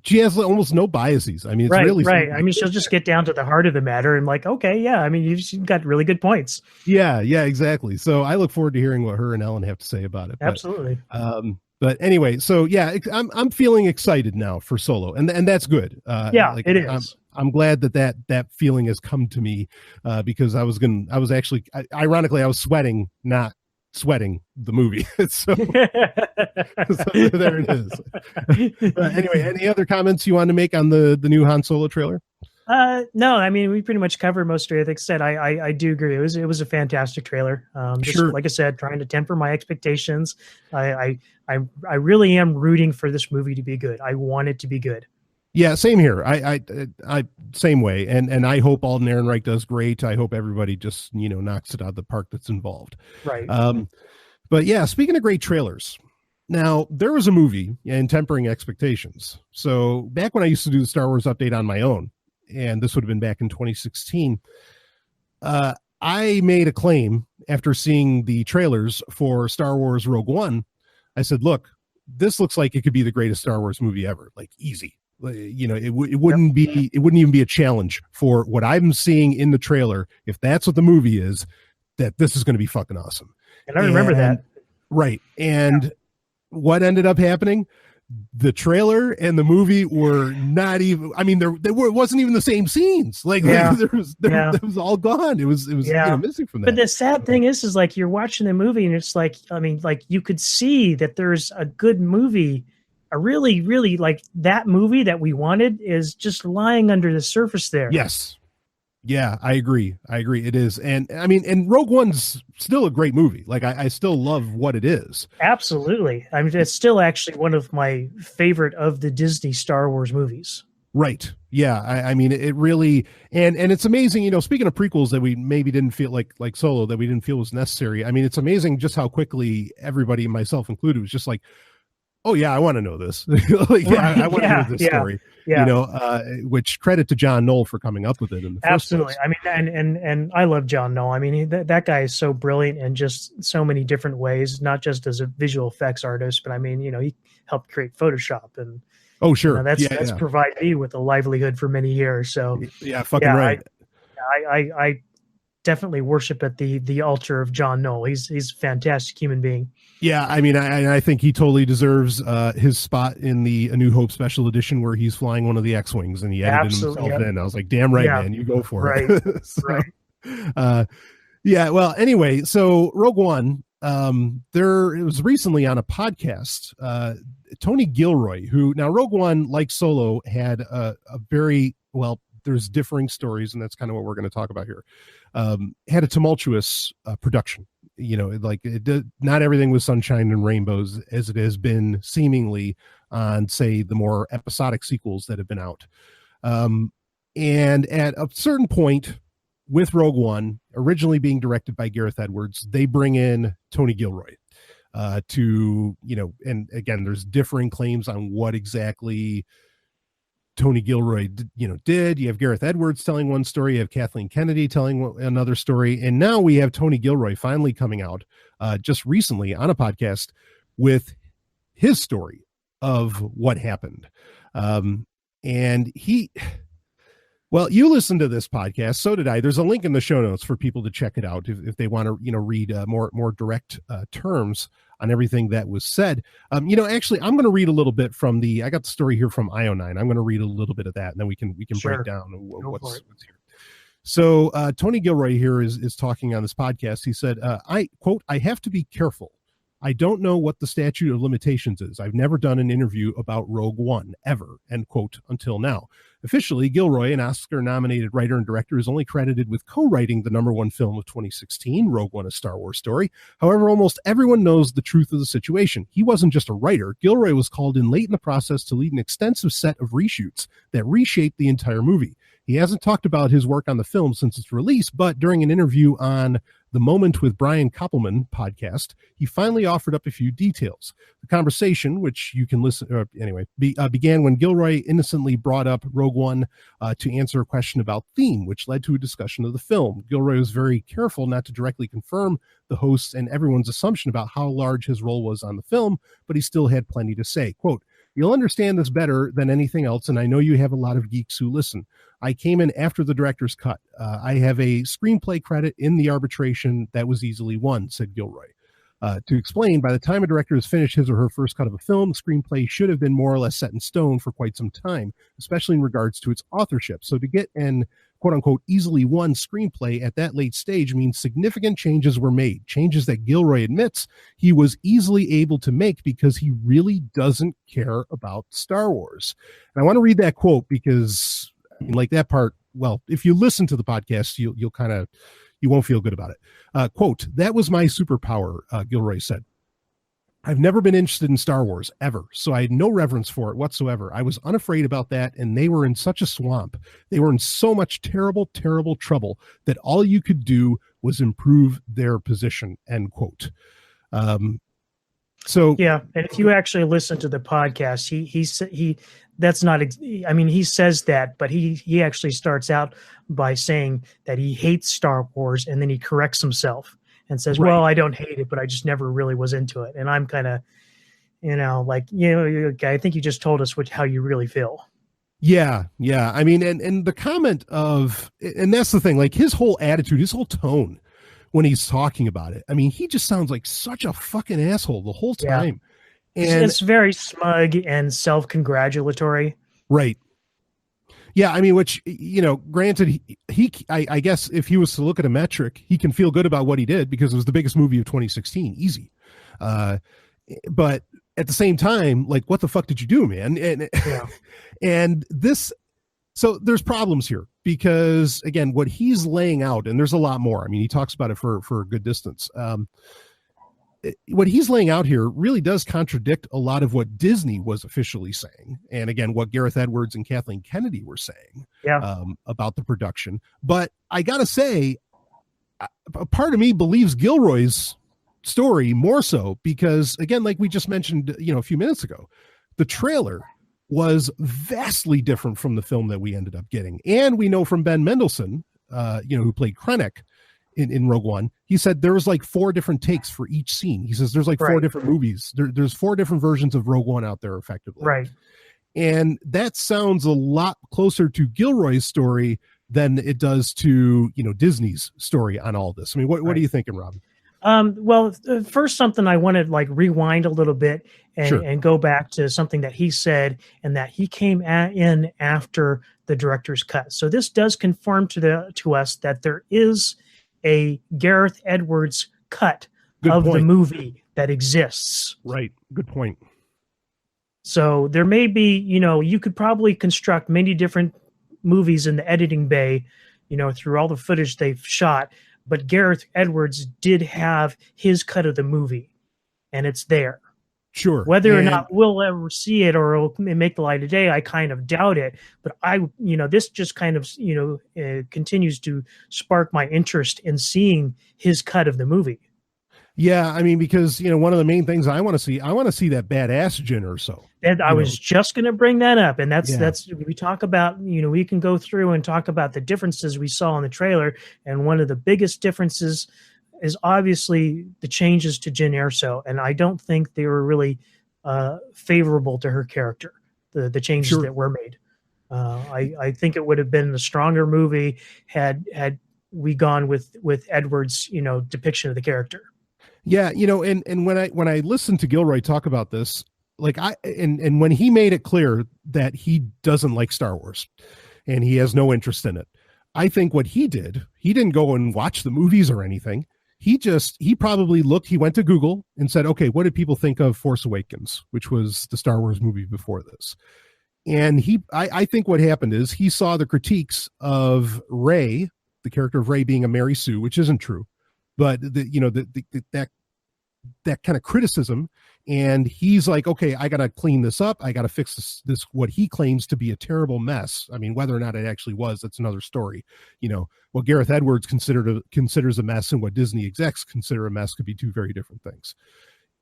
she has almost no biases. I mean, it's really right. I mean, she'll just get down to the heart of the matter and like, okay, yeah. I mean, you've got really good points. Yeah, exactly. So I look forward to hearing what her and Ellen have to say about it. Absolutely. But anyway, so yeah, I'm feeling excited now for Solo, and that's good. It is. I'm glad that feeling has come to me because I was actually, ironically, I was sweating, not sweating the movie. so there it is. Anyway, any other comments you want to make on the new Han Solo trailer? No, I mean, we pretty much covered most of it. Like I said, I do agree. It was a fantastic trailer. Like I said, trying to temper my expectations. I really am rooting for this movie to be good. I want it to be good. Yeah, same here. I same way. And I hope Alden Ehrenreich does great. I hope everybody just, knocks it out of the park that's involved. Right. But yeah, speaking of great trailers, now there was a movie and tempering expectations. So back when I used to do the Star Wars update on my own, and this would have been back in 2016, I made a claim after seeing the trailers for Star Wars Rogue One. I said, look, this looks like it could be the greatest Star Wars movie ever, like easy. It wouldn't even be a challenge for what I'm seeing in the trailer. If that's what the movie is, that this is going to be fucking awesome. And I remember that. Right. And what ended up happening? The trailer and the movie were not even, I mean, it wasn't even the same scenes. Like, there was all gone. It was missing from that. But the sad thing is like, you're watching the movie and it's like, I mean, like you could see that there's a good movie, a really, really like that movie that we wanted is just lying under the surface there. Yes. Yeah, I agree. It is. And I mean, and Rogue One's still a great movie. Like I still love what it is. Absolutely. I mean, it's still actually one of my favorite of the Disney Star Wars movies. Right. Yeah. I mean, it really, and it's amazing, speaking of prequels that we maybe didn't feel like Solo, that we didn't feel was necessary. I mean, it's amazing just how quickly everybody, myself included, was just like, oh yeah, I want to know this. I want to hear this story. Yeah. Which credit to John Knoll for coming up with it in the first place. I mean, and I love John Knoll. I mean, that guy is so brilliant in just so many different ways, not just as a visual effects artist, but I mean, he helped create Photoshop and oh sure, that's provided me with a livelihood for many years. So right. I definitely worship at the altar of John Knoll. He's a fantastic human being. Yeah, I mean, I think he totally deserves his spot in the A New Hope special edition where he's flying one of the X-Wings and he edited himself in. I was like, damn right, man, you go for it. Right. Well, anyway, so Rogue One, it was recently on a podcast, Tony Gilroy, who now Rogue One, like Solo, had a very, well, there's differing stories, and that's kind of what we're going to talk about here. Had a tumultuous production. Like not everything was sunshine and rainbows as it has been seemingly on, say, the more episodic sequels that have been out. And at a certain point with Rogue One, originally being directed by Gareth Edwards, they bring in Tony Gilroy to, and again, there's differing claims on what exactly Tony Gilroy, did. You have Gareth Edwards telling one story. You have Kathleen Kennedy telling another story. And now we have Tony Gilroy finally coming out just recently on a podcast with his story of what happened. And you listened to this podcast. So did I. There's a link in the show notes for people to check it out if they want to, read more direct terms on everything that was said. Actually, I'm going to read a little bit from I got the story here from IO9. I'm going to read a little bit of that, and then we can Sure. break down what's here. So Tony Gilroy here is talking on this podcast. He said, I quote, "I have to be careful. I don't know what the statute of limitations is. I've never done an interview about Rogue One, ever," end quote, until now. Officially, Gilroy, an Oscar-nominated writer and director, is only credited with co-writing the #1 film of 2016, Rogue One, A Star Wars Story. However, almost everyone knows the truth of the situation. He wasn't just a writer. Gilroy was called in late in the process to lead an extensive set of reshoots that reshaped the entire movie. He hasn't talked about his work on the film since its release, but during an interview on the Moment with Brian Koppelman podcast, he finally offered up a few details. The conversation, which you can listen, began when Gilroy innocently brought up Rogue One to answer a question about theme, which led to a discussion of the film. Gilroy was very careful not to directly confirm the host's and everyone's assumption about how large his role was on the film, but he still had plenty to say. Quote, "You'll understand this better than anything else, and I know you have a lot of geeks who listen. I came in after the director's cut. I have a screenplay credit in the arbitration that was easily won," said Gilroy. To explain, by the time a director has finished his or her first cut of a film, the screenplay should have been more or less set in stone for quite some time, especially in regards to its authorship. So to get an quote-unquote easily won screenplay at that late stage means significant changes were made, changes that Gilroy admits he was easily able to make because he really doesn't care about Star Wars. And I want to read that quote because like that part, well, if you listen to the podcast, you'll kind of, you won't feel good about it. Quote, "That was my superpower," Gilroy said. "I've never been interested in Star Wars, ever, so I had no reverence for it whatsoever. I was unafraid about that, and they were in such a swamp. They were in so much terrible, terrible trouble that all you could do was improve their position," end quote. So yeah, and if you actually listen to the podcast, he that's not, I mean, he says that, but he actually starts out by saying that he hates Star Wars, and then he corrects himself and says, right. "Well, I don't hate it, but I just never really was into it." And I'm kind of, I think you just told us how you really feel. Yeah. I mean, and the comment of, and that's the thing, like his whole attitude, his whole tone when he's talking about it. I mean, he just sounds like such a fucking asshole the whole time. And it's very smug and self-congratulatory. Right. Yeah. I mean, which, granted, I guess if he was to look at a metric, he can feel good about what he did because it was the biggest movie of 2016. Easy. But at the same time, like, what the fuck did you do, man? And this, so there's problems here because, again, what he's laying out, and there's a lot more. I mean, he talks about it for a good distance. What he's laying out here really does contradict a lot of what Disney was officially saying. And again, what Gareth Edwards and Kathleen Kennedy were saying about the production. But I got to say, a part of me believes Gilroy's story more so because, again, like we just mentioned, a few minutes ago, the trailer was vastly different from the film that we ended up getting. And we know from Ben Mendelsohn, who played Krennic in Rogue One, he said there was like 4 different takes for each scene. He says there's like 4 different movies. There's 4 different versions of Rogue One out there effectively. Right. And that sounds a lot closer to Gilroy's story than it does to, Disney's story on all this. I mean, what are you thinking, Robin? Well, first, something I want to rewind a little bit and go back to something that he said, and that he came in after the director's cut. So this does confirm to us that there is a Gareth Edwards cut of the movie that exists. Right. Good point. So there may be, you could probably construct many different movies in the editing bay, through all the footage they've shot. But Gareth Edwards did have his cut of the movie, and it's there. Sure. Whether or not we'll ever see it or it'll make the light of day, I kind of doubt it. But this just kind of, continues to spark my interest in seeing his cut of the movie. Yeah, I mean, because one of the main things I want to see that badass Jin Urso. And I was just going to bring that up, and that's we talk about, we can go through and talk about the differences we saw in the trailer, and one of the biggest differences is obviously the changes to Jin Erso, and I don't think they were really favorable to her character. The changes that were made. I think it would have been a stronger movie had we gone with Edward's depiction of the character. Yeah, and when I listened to Gilroy talk about this, and when he made it clear that he doesn't like Star Wars and he has no interest in it, I think what he didn't go and watch the movies or anything. He probably went to Google and said, okay, what did people think of Force Awakens, which was the Star Wars movie before this? And I think what happened is he saw the critiques of Rey, the character of Rey being a Mary Sue, which isn't true, but that kind of criticism, and he's like, okay, I got to clean this up. I got to fix this what he claims to be a terrible mess. I mean, whether or not it actually was, that's another story. What Gareth Edwards considers a mess and what Disney execs consider a mess could be two very different things.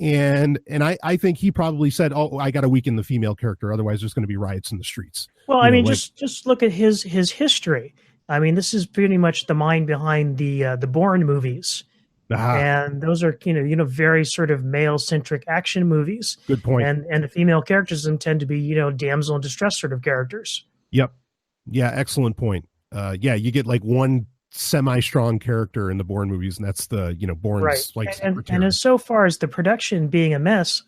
And I think he probably said, oh, I got to weaken the female character, otherwise there's going to be riots in the streets. Well, I mean, just look at his history. I mean, this is pretty much the mind behind the Bourne movies. And those are very sort of male-centric action movies. Good point. And the female characters tend to be damsel in distress sort of characters. Yep. Yeah, excellent point. You get like one semi-strong character in the Bourne movies, and that's the Bourne's right. And as so far as the production being a mess,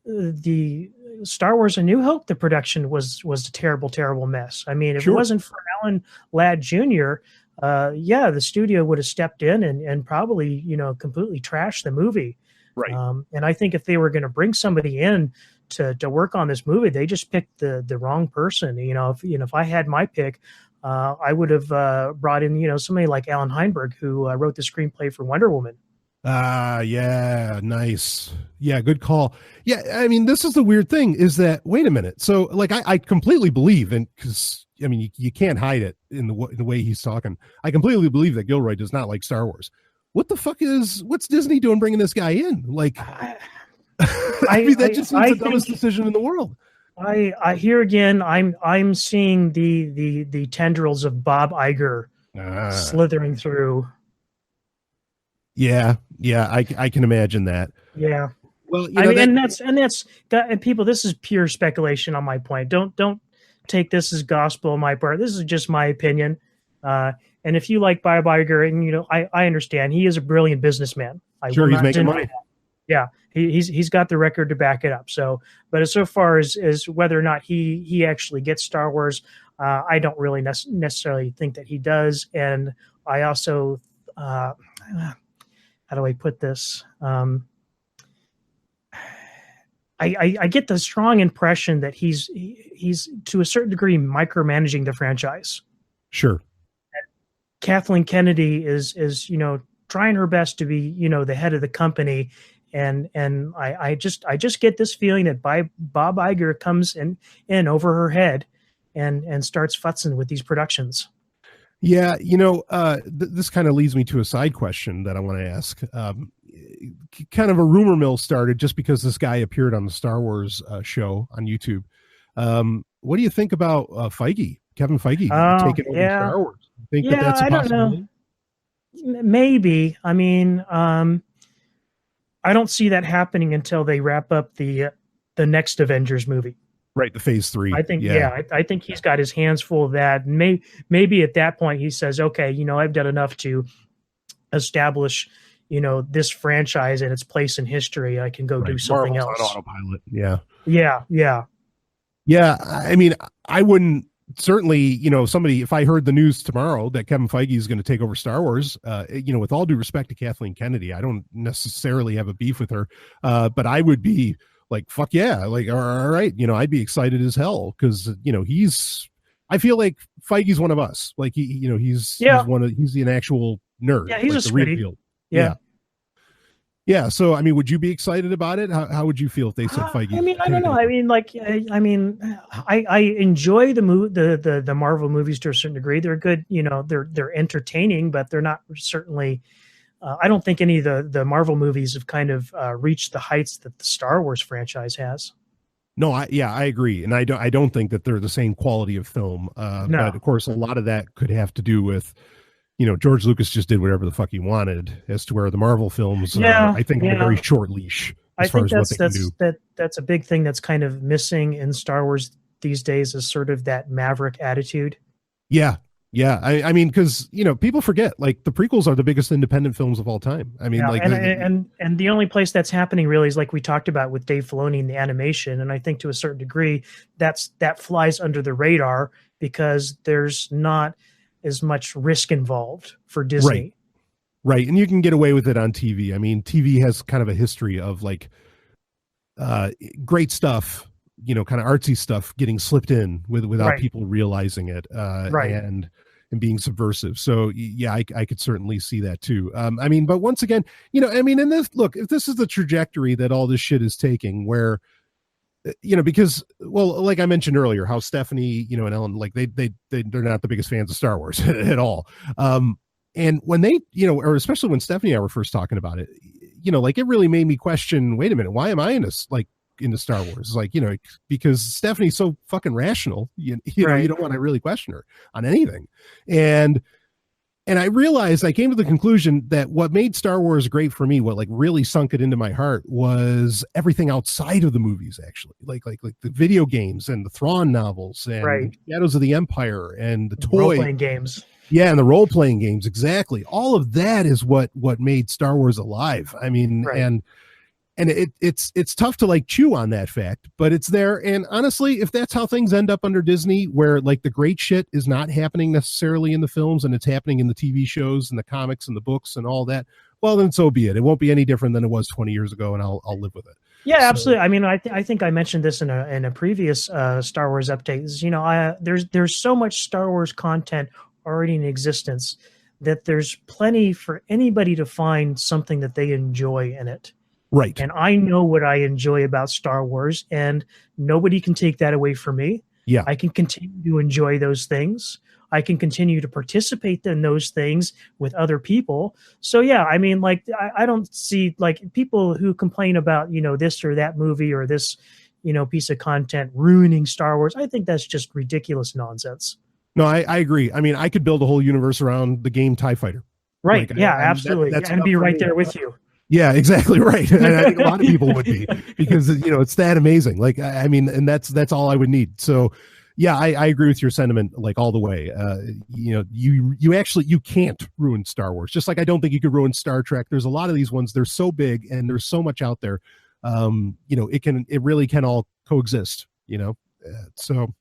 the Star Wars: A New Hope, the production was a terrible mess. I mean, if it wasn't for Alan Ladd Jr., the studio would have stepped in and probably completely trashed the movie. Right. And I think if they were going to bring somebody in to work on this movie, they just picked the wrong person. If I had my pick, I would have brought in somebody like Alan Heinberg, who wrote the screenplay for Wonder Woman. Yeah, nice. Yeah, good call. Yeah, I mean, this is the weird thing is that, wait a minute. So I completely believe, and because I mean, you can't hide it in the way he's talking. I completely believe that Gilroy does not like Star Wars. What's Disney doing bringing this guy in? I mean, that just seems the dumbest decision in the world. I here again, I'm seeing the tendrils of Bob Iger slithering through. Yeah, I can imagine that. Yeah. Well, and people, this is pure speculation on my point. Don't take this as gospel on my part. This is just my opinion. And if you like Bob Iger, and I understand he is a brilliant businessman. Sure, he's making money. Yeah, he's got the record to back it up. So, but as so far as whether or not he actually gets Star Wars, I don't really necessarily think that he does. And I also, how do I put this? I get the strong impression that he's to a certain degree micromanaging the franchise. Sure. Kathleen Kennedy is trying her best to be the head of the company, and I just get this feeling that Bob Iger comes in over her head and starts futzing with these productions. Yeah, this kind of leads me to a side question that I want to ask. Kind of a rumor mill started just because this guy appeared on the Star Wars show on YouTube. What do you think about Kevin Feige taking over Star Wars? Think that's a possibility? Don't know. Maybe. I mean, I don't see that happening until they wrap up the next Avengers movie. Right, the Phase 3. I think, I think he's got his hands full of that. Maybe at that point he says, okay, I've done enough to establish, this franchise and its place in history. I can go do something else. On autopilot. Yeah. Yeah. I mean, I wouldn't certainly, if I heard the news tomorrow that Kevin Feige is going to take over Star Wars, with all due respect to Kathleen Kennedy, I don't necessarily have a beef with her, but I would be like, fuck yeah, like, all right, I'd be excited as hell because I feel like Feige's one of us. Like he's an actual nerd. Yeah, he's like a real deal. Yeah. So, I mean, would you be excited about it? How would you feel if they said Feige? I mean, I don't know. I enjoy the Marvel movies to a certain degree. They're good. They're entertaining, but they're not certainly I don't think any of the Marvel movies have kind of reached the heights that the Star Wars franchise has. No, I agree, and I don't think that they're the same quality of film. No. But of course, a lot of that could have to do with, George Lucas just did whatever the fuck he wanted, as to where the Marvel films, I think, are a very short leash as far as what they can do. That's a big thing that's kind of missing in Star Wars these days, is sort of that maverick attitude. Yeah. I mean, because people forget, like, the prequels are the biggest independent films of all time. I mean, and the only place that's happening really is, like we talked about with Dave Filoni and the animation, and I think to a certain degree that flies under the radar because there's not as much risk involved for Disney. Right, and you can get away with it on TV. I mean, TV has kind of a history of, like, great stuff, kind of artsy stuff getting slipped in without people realizing it, and being subversive. So yeah, I could certainly see that too. I mean, but once again, and if this is the trajectory that all this shit is taking, where, because, well, like I mentioned earlier, how Stephanie, and Ellen, like they're not the biggest fans of Star Wars at all. And when they, or especially when Stephanie and I were first talking about it, like, it really made me question, wait a minute, why am I into Star Wars? Like, because Stephanie's so fucking rational, you don't want to really question her on anything. And I realized, I came to the conclusion that what made Star Wars great for me, what like really sunk it into my heart, was everything outside of the movies, actually, like the video games and the Thrawn novels and Shadows of the Empire and the toy role-playing games. Yeah, and the role-playing games, exactly. All of that is what made Star Wars alive. I mean, and it's tough to like chew on that fact, but it's there. And honestly, if that's how things end up under Disney, where like the great shit is not happening necessarily in the films and it's happening in the TV shows and the comics and the books and all that, well, then so be it. It won't be any different than it was 20 years ago, and I'll live with it. Yeah, absolutely. I mean, I think I mentioned this in a previous Star Wars update. There's so much Star Wars content already in existence that there's plenty for anybody to find something that they enjoy in it. Right. And I know what I enjoy about Star Wars, and nobody can take that away from me. Yeah. I can continue to enjoy those things. I can continue to participate in those things with other people. So yeah, I mean, like, I don't see like people who complain about, this or that movie or this, piece of content ruining Star Wars. I think that's just ridiculous nonsense. No, I agree. I mean, I could build a whole universe around the game TIE Fighter. Right. Like, absolutely. That's and be right there with you. Yeah, exactly right. And I think a lot of people would be, because it's that amazing. Like, I mean, and that's all I would need. So yeah, I agree with your sentiment, like, all the way. You can't ruin Star Wars. Just like I don't think you could ruin Star Trek. There's a lot of these ones, they're so big and there's so much out there. It really can all coexist, so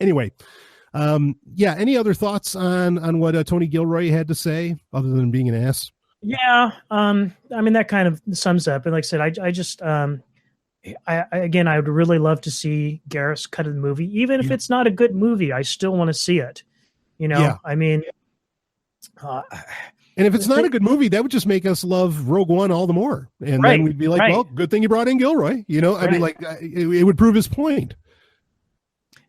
anyway. Any other thoughts on what Tony Gilroy had to say, other than being an ass? Yeah, I mean, that kind of sums up. And like I said, I just I would really love to see Gareth's cut of the movie, even if it's not a good movie. I still want to see it. I mean, and if it's not a good movie, that would just make us love Rogue One all the more. And then we'd be like, well, good thing you brought in Gilroy. I mean, like, it would prove his point.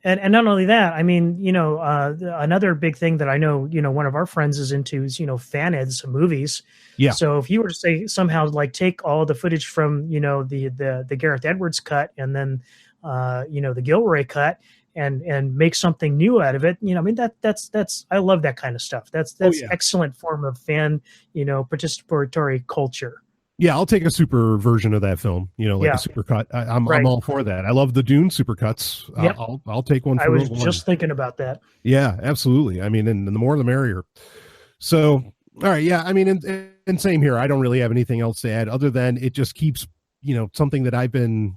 And not only that, I mean, another big thing that I know, one of our friends is into is, fan-eds movies. Yeah. So if you were to say somehow like take all the footage from, the Gareth Edwards cut and then, the Gilroy cut and make something new out of it, I mean, that's I love that kind of stuff. That's excellent form of fan, participatory culture. Yeah, I'll take a super version of that film, a super cut. I'm all for that. I love the Dune super cuts. Yep. I'll take one. I was just thinking about that. Yeah, absolutely. I mean, and the more the merrier. So, all right. Yeah. I mean, and same here. I don't really have anything else to add other than it just keeps, something that I've been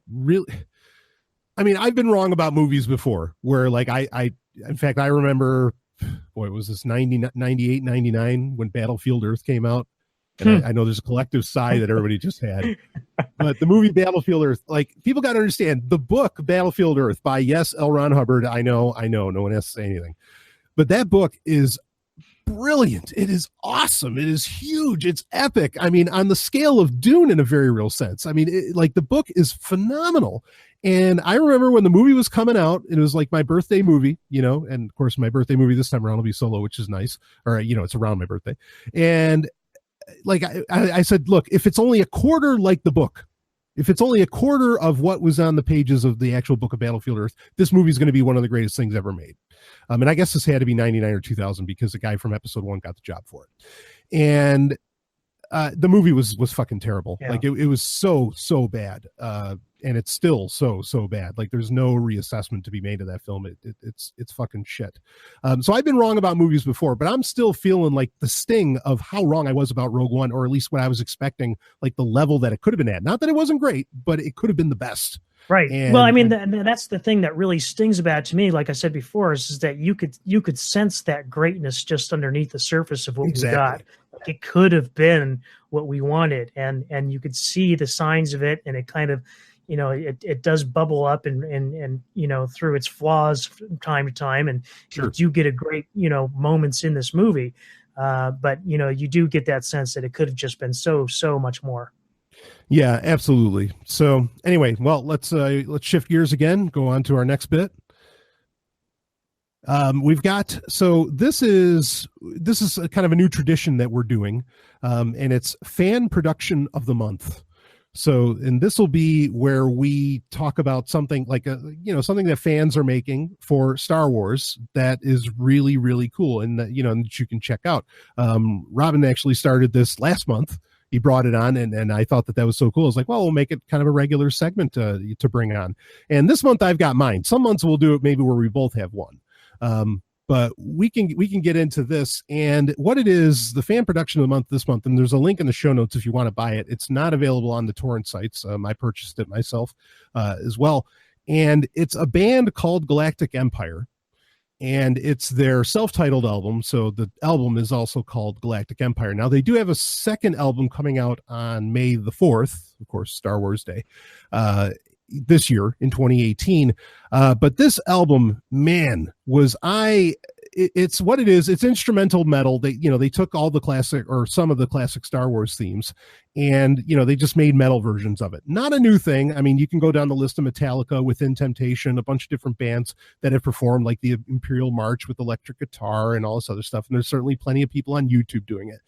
I've been wrong about movies before, where like in fact, I remember, boy, it was this 98, 99 when Battlefield Earth came out. And I know there's a collective sigh that everybody just had, but the movie Battlefield Earth, like, people got to understand the book Battlefield Earth by, yes, L. Ron Hubbard. I know, no one has to say anything, but that book is brilliant. It is awesome. It is huge. It's epic. I mean, on the scale of Dune in a very real sense. I mean, the book is phenomenal. And I remember when the movie was coming out, it was like my birthday movie, and of course my birthday movie this time around will be Solo, which is nice. Or, it's around my birthday. And like I said, look, if it's only a quarter like the book, if it's only a quarter of what was on the pages of the actual book of Battlefield Earth, this movie is going to be one of the greatest things ever made. And I guess this had to be 99 or 2000 because the guy from episode 1 got the job for it. And the movie was fucking terrible. Yeah. Like it was so bad. And it's still so bad. Like there's no reassessment to be made of that film. It's fucking shit. So I've been wrong about movies before, but I'm still feeling like the sting of how wrong I was about Rogue One, or at least what I was expecting, like the level that it could have been at. Not that it wasn't great, but it could have been the best. Right. Well, I mean, that's the thing that really stings about it to me, like I said before, is that you could sense that greatness just underneath the surface of what we got. Like it could have been what we wanted, and you could see the signs of it, and it kind of, you know, it does bubble up and you know, through its flaws from time to time, and you do get a great, you know, moments in this movie, but you know, you do get that sense that it could have just been so much more. Yeah, absolutely. So anyway, well, let's shift gears again, go on to our next bit. We've got, so this is a kind of a new tradition that we're doing, and it's fan production of the month. So, and this will be where we talk about something like something that fans are making for Star Wars that is really, really cool, and that, you know, that you can check out. Robin actually started this last month. He brought it on, and I thought that was so cool. I was like, well, we'll make it kind of a regular segment to bring on. And this month I've got mine. Some months we'll do it maybe where we both have one. But we can get into this, and what it is, the fan production of the month this month, and there's a link in the show notes if you want to buy it. It's not available on the torrent sites. I purchased it myself as well. And it's a band called Galactic Empire, and it's their self-titled album. So the album is also called Galactic Empire. Now they do have a second album coming out on May the 4th, of course, Star Wars Day, this year in 2018. But this album, man, it's what it is. It's instrumental metal. They took all the classic, or some of the classic Star Wars themes, and, you know, they just made metal versions of it. Not a new thing. I mean, you can go down the list of Metallica, Within Temptation, a bunch of different bands that have performed, like the Imperial March with electric guitar and all this other stuff. And there's certainly plenty of people on YouTube doing it.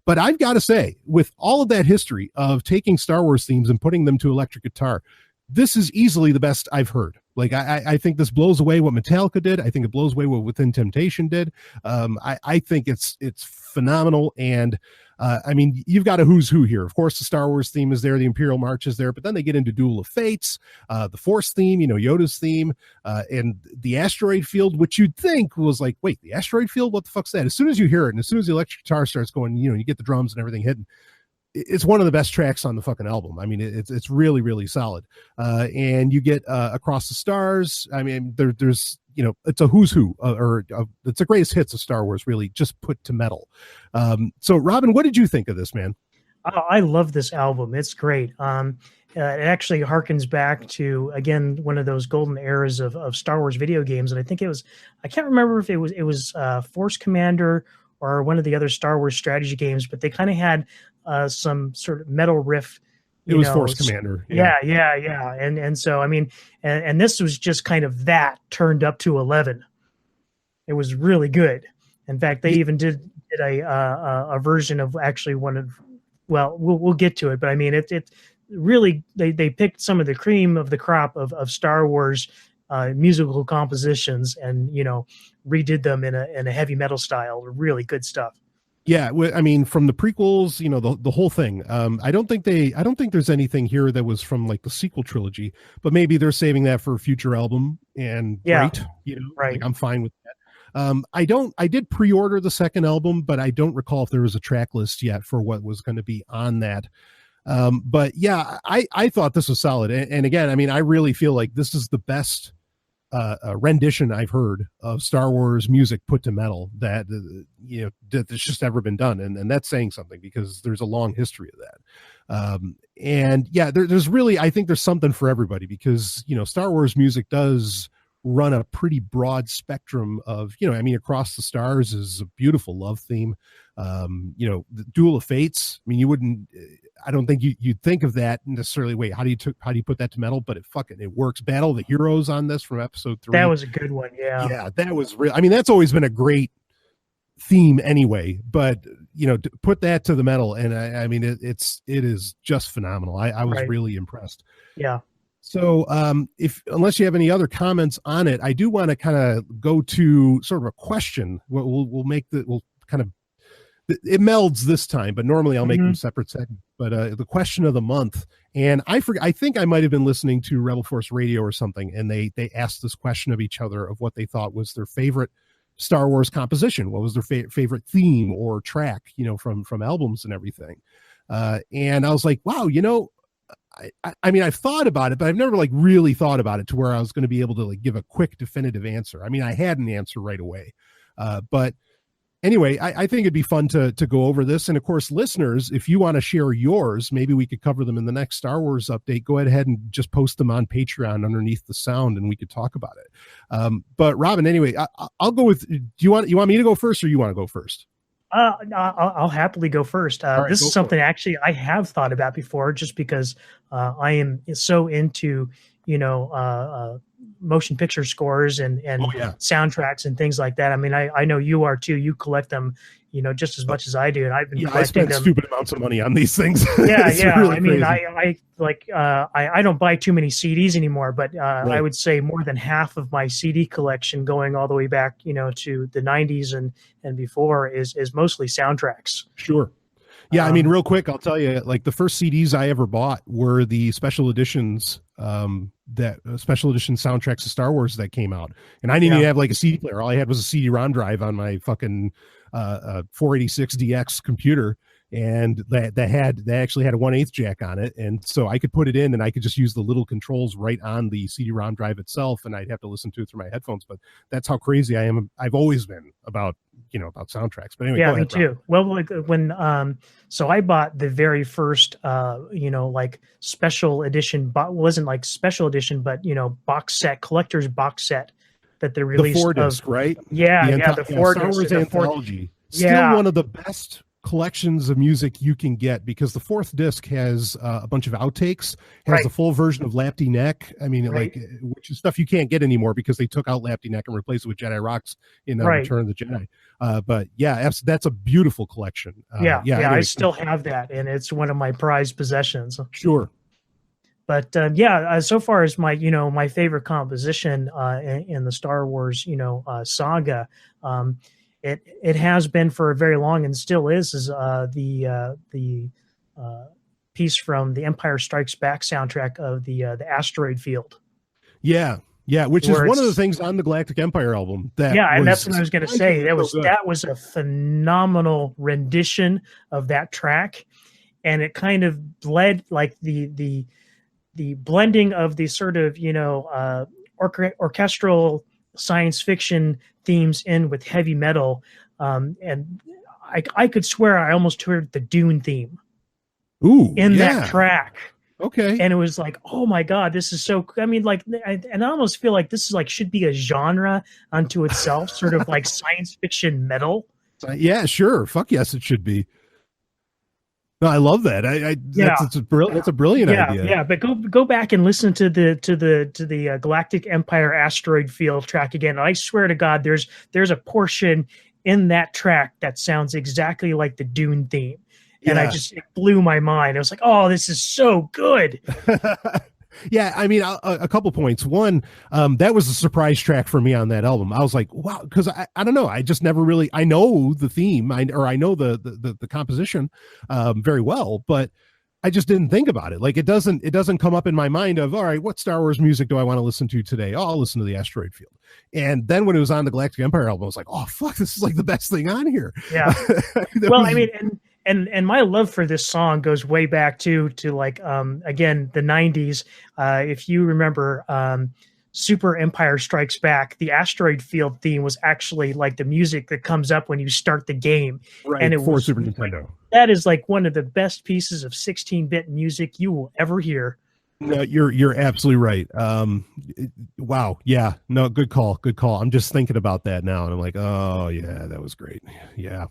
But I've got to say, with all of that history of taking Star Wars themes and putting them to electric guitar, this is easily the best I've heard. Like, I think this blows away what Metallica did. I think it blows away what Within Temptation did. I think it's phenomenal. And I mean, you've got a who's who here. Of course, the Star Wars theme is there. The Imperial March is there. But then they get into Duel of Fates, the Force theme, you know, Yoda's theme, and the Asteroid Field, which you'd think was like, wait, the Asteroid Field? What the fuck's that? As soon as you hear it, and as soon as the electric guitar starts going, you know, you get the drums and everything hitting, it's one of the best tracks on the fucking album. I mean, it's really, really solid. And you get Across the Stars. I mean, there's, you know, it's a who's who, it's the greatest hits of Star Wars, really, just put to metal. So, Robin, what did you think of this, man? Oh, I love this album. It's great. It actually harkens back to, again, one of those golden eras of Star Wars video games. And I think I can't remember if it was Force Commander or one of the other Star Wars strategy games, but they kind of had some sort of metal riff. It was Force Commander. Yeah. And so, I mean, and this was just kind of that turned up to 11. It was really good. In fact, they even did a version of actually one of, well, we'll get to it, but I mean, it really, they picked some of the cream of the crop of Star Wars musical compositions and, you know, redid them in a heavy metal style. Really good stuff. Yeah, I mean, from the prequels, you know, the whole thing. I don't think there's anything here that was from like the sequel trilogy, but maybe they're saving that for a future album. And great, you know, right. Like, I'm fine with that. I did pre-order the second album, but I don't recall if there was a track list yet for what was going to be on that. But yeah, I thought this was solid. And again, I mean, I really feel like this is the best rendition I've heard of Star Wars music put to metal that that's just ever been done, and that's saying something because there's a long history of that. And yeah, there's really, I think there's something for everybody, because, you know, Star Wars music does run a pretty broad spectrum of, you know, I mean, Across the Stars is a beautiful love theme. You know, the Duel of Fates, I mean, I don't think you'd think of that necessarily. Wait, how do you put that to metal? But it works. Battle of the Heroes on this from episode 3. That was a good one. Yeah, that was real. I mean, that's always been a great theme anyway. But to put that to the metal. And I mean, it is just phenomenal. I was Right. really impressed. Yeah. So unless you have any other comments on it, I do want to kind of go to sort of a question. We'll kind of, it melds this time, but normally I'll make them separate segments. But the question of the month, and I think I might have been listening to Rebel Force Radio or something, and they asked this question of each other of what they thought was their favorite Star Wars composition. What was their favorite theme or track, from albums and everything. And I was like, wow, I mean, I've thought about it, but I've never like really thought about it to where I was going to be able to like give a quick definitive answer. I mean, I had an answer right away. But anyway, I think it'd be fun to go over this. And of course, listeners, if you want to share yours, maybe we could cover them in the next Star Wars update. Go ahead and just post them on Patreon underneath the sound, and we could talk about it. But Robin, anyway, I'll go with, you want me to go first, or you want to go first? I'll happily go first. Right, this is something actually I have thought about before, just because I am so into, motion picture scores and soundtracks and things like that. I mean, I know you are too. You collect them, just as much as I do. And I've been collecting them. Stupid amounts of money on these things. Yeah. Yeah. Really I mean, crazy. I don't buy too many CDs anymore, but Right. I would say more than half of my CD collection, going all the way back, to the 90s and before, is mostly soundtracks. Sure. Yeah, I mean, real quick, I'll tell you, like the first CDs I ever bought were the special editions, special edition soundtracks of Star Wars that came out, and I didn't even have like a CD player. All I had was a CD-ROM drive on my fucking 486DX computer, and that actually had a 1/8 jack on it, and so I could put it in, and I could just use the little controls right on the CD-ROM drive itself, and I'd have to listen to it through my headphones. But that's how crazy I am. I've always been about soundtracks. But anyway, yeah, go ahead, me too. Rob. Well, like when so I bought the very first like special edition, wasn't like special edition, but box set, collector's box set that they released. The 4-disc, right? Yeah, the 4-disc. Star Wars Anthology. Still one of the best collections of music you can get, because the 4th disc has a bunch of outtakes, has the full version of Lapti Nek. I mean, like, which is stuff you can't get anymore because they took out Lapti Nek and replaced it with Jedi Rocks in Return of the Jedi. But yeah, that's a beautiful collection. Anyway. I still have that, and it's one of my prized possessions. Sure. But so far as my my favorite composition in the Star Wars saga, it has been for a very long, and still is the piece from the Empire Strikes Back soundtrack of the Asteroid Field. Yeah, which is one of the things on the Galactic Empire album. And that's what I was going to say. That was a phenomenal rendition of that track, and it kind of bled like the blending of the sort of orchestral science fiction themes in with heavy metal, and I could swear I almost heard the Dune theme that track. Okay. And it was like, oh my God, this is so, I mean, like, and I almost feel like this is like, should be a genre unto itself, sort of like science fiction metal. Yeah, sure. Fuck yes, it should be. No, I love that. That's a brilliant idea. Yeah, but go back and listen to the Galactic Empire Asteroid Field track again. I swear to God, there's a portion in that track that sounds exactly like the Dune theme. And it blew my mind. I was like, oh, this is so good. Yeah, I mean, a couple points. One, that was a surprise track for me on that album. I was like, wow, because I don't know. I just never really, I know the theme, I know the composition very well, but I just didn't think about it. Like, it doesn't come up in my mind of, all right, what Star Wars music do I want to listen to today? Oh, I'll listen to the Asteroid Field. And then when it was on the Galactic Empire album, I was like, oh, fuck, this is like the best thing on here. Yeah. I mean, and my love for this song goes way back to like again the 90s. If you remember Super Empire Strikes Back, the Asteroid Field theme was actually like the music that comes up when you start the game. Right, and it for was Super Nintendo. That is like one of the best pieces of 16-bit music you will ever hear. No, you're absolutely right. Wow. Yeah. No, good call. I'm just thinking about that now, and I'm like, oh yeah, that was great. Yeah.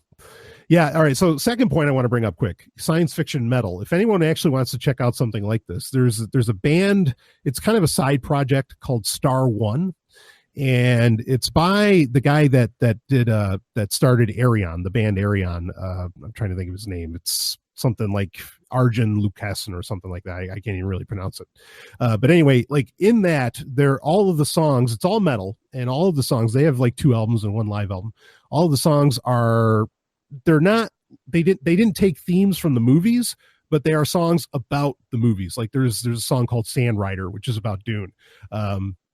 All right. So second point I want to bring up quick, science fiction metal. If anyone actually wants to check out something like this, there's a band, it's kind of a side project called Star One. and it's by the guy that started Arion, the band Arion. I'm trying to think of his name. It's something like Arjun Lucassen or something like that. I can't even really pronounce it. But anyway, like in that, they're all of the songs, it's all metal, and all of the songs, they have like 2 albums and 1 live album. All of the songs they didn't take themes from the movies, but they are songs about the movies. Like there's a song called Sand Rider, which is about Dune.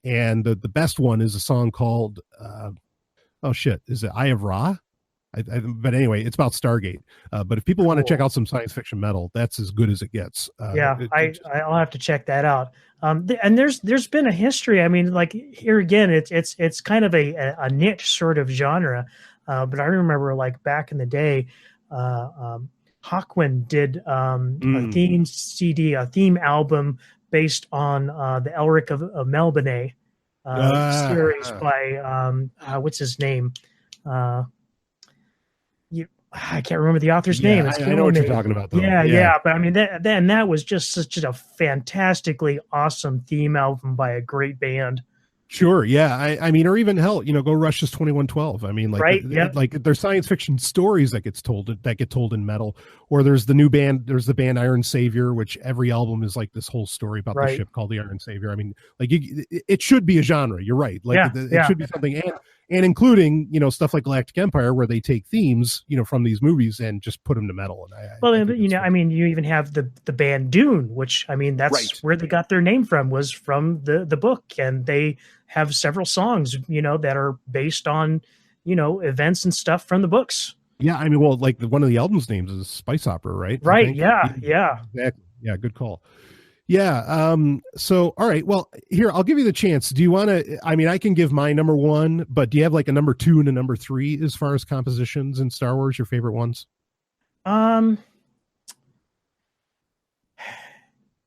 And the best one is a song called, is it Eye of Ra? But anyway, it's about Stargate. But if people want to check out some science fiction metal, that's as good as it gets. I'll have to check that out. And there's been a history. I mean, like here again, it's kind of a niche sort of genre. But I remember like back in the day, Hawkwind did a theme CD, a theme album based on the Elric of Melbourne series by what's his name? I can't remember the author's name. It's I know what you're talking about, though. Yeah. But I mean, that was just such a fantastically awesome theme album by a great band. Sure. Yeah. I mean, or even hell, go Rush's 2112. I mean, like, right? Like there's science fiction stories that get told in metal, or there's the band Iron Savior, which every album is like this whole story about the ship called the Iron Savior. I mean, like it should be a genre. You're right. Like it should be something, and including, stuff like Galactic Empire, where they take themes, from these movies and just put them to metal. And I mean, you even have the band Dune, which, I mean, that's where they got their name from, was from the book. And they have several songs, that are based on, events and stuff from the books. Yeah. I mean, well, like one of the album's names is Spice Opera, right? Right. Yeah. Exactly. Yeah. Good call. Yeah. So, all right. Well, here, I'll give you the chance. Do you want to, I mean, I can give my number 1, but do you have like a number 2 and a number 3 as far as compositions in Star Wars, your favorite ones? I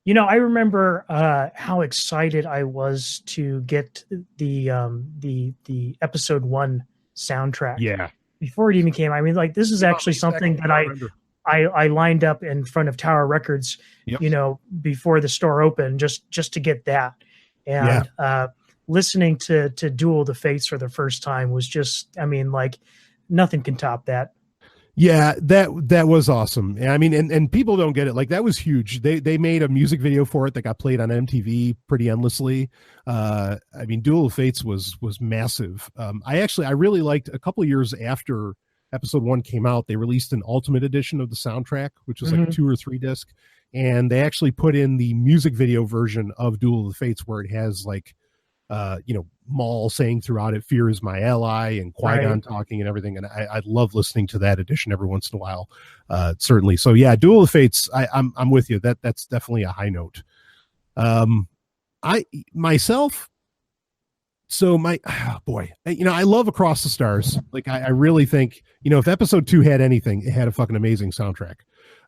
remember how excited I was to get the episode 1 soundtrack. Yeah. Before it even came. I mean, like, this is actually something that I lined up in front of Tower Records, before the store opened, just to get that. And listening to Duel of the Fates for the first time was just, I mean, like, nothing can top that. Yeah, that was awesome. I mean, and people don't get it. Like, that was huge. They made a music video for it that got played on MTV pretty endlessly. I mean, Duel of Fates was massive. I really liked, a couple of years after episode 1 came out, they released an ultimate edition of the soundtrack, which was like 2 or 3 disc, and they actually put in the music video version of Duel of the Fates, where it has like Maul saying throughout it, "Fear is my ally," and Qui-Gon talking and everything. And I love listening to that edition every once in a while. Certainly. So yeah, Duel of the Fates, I'm with you. That's definitely a high note. I myself, so I love Across the Stars. Like, I really think, if episode 2 had anything, it had a fucking amazing soundtrack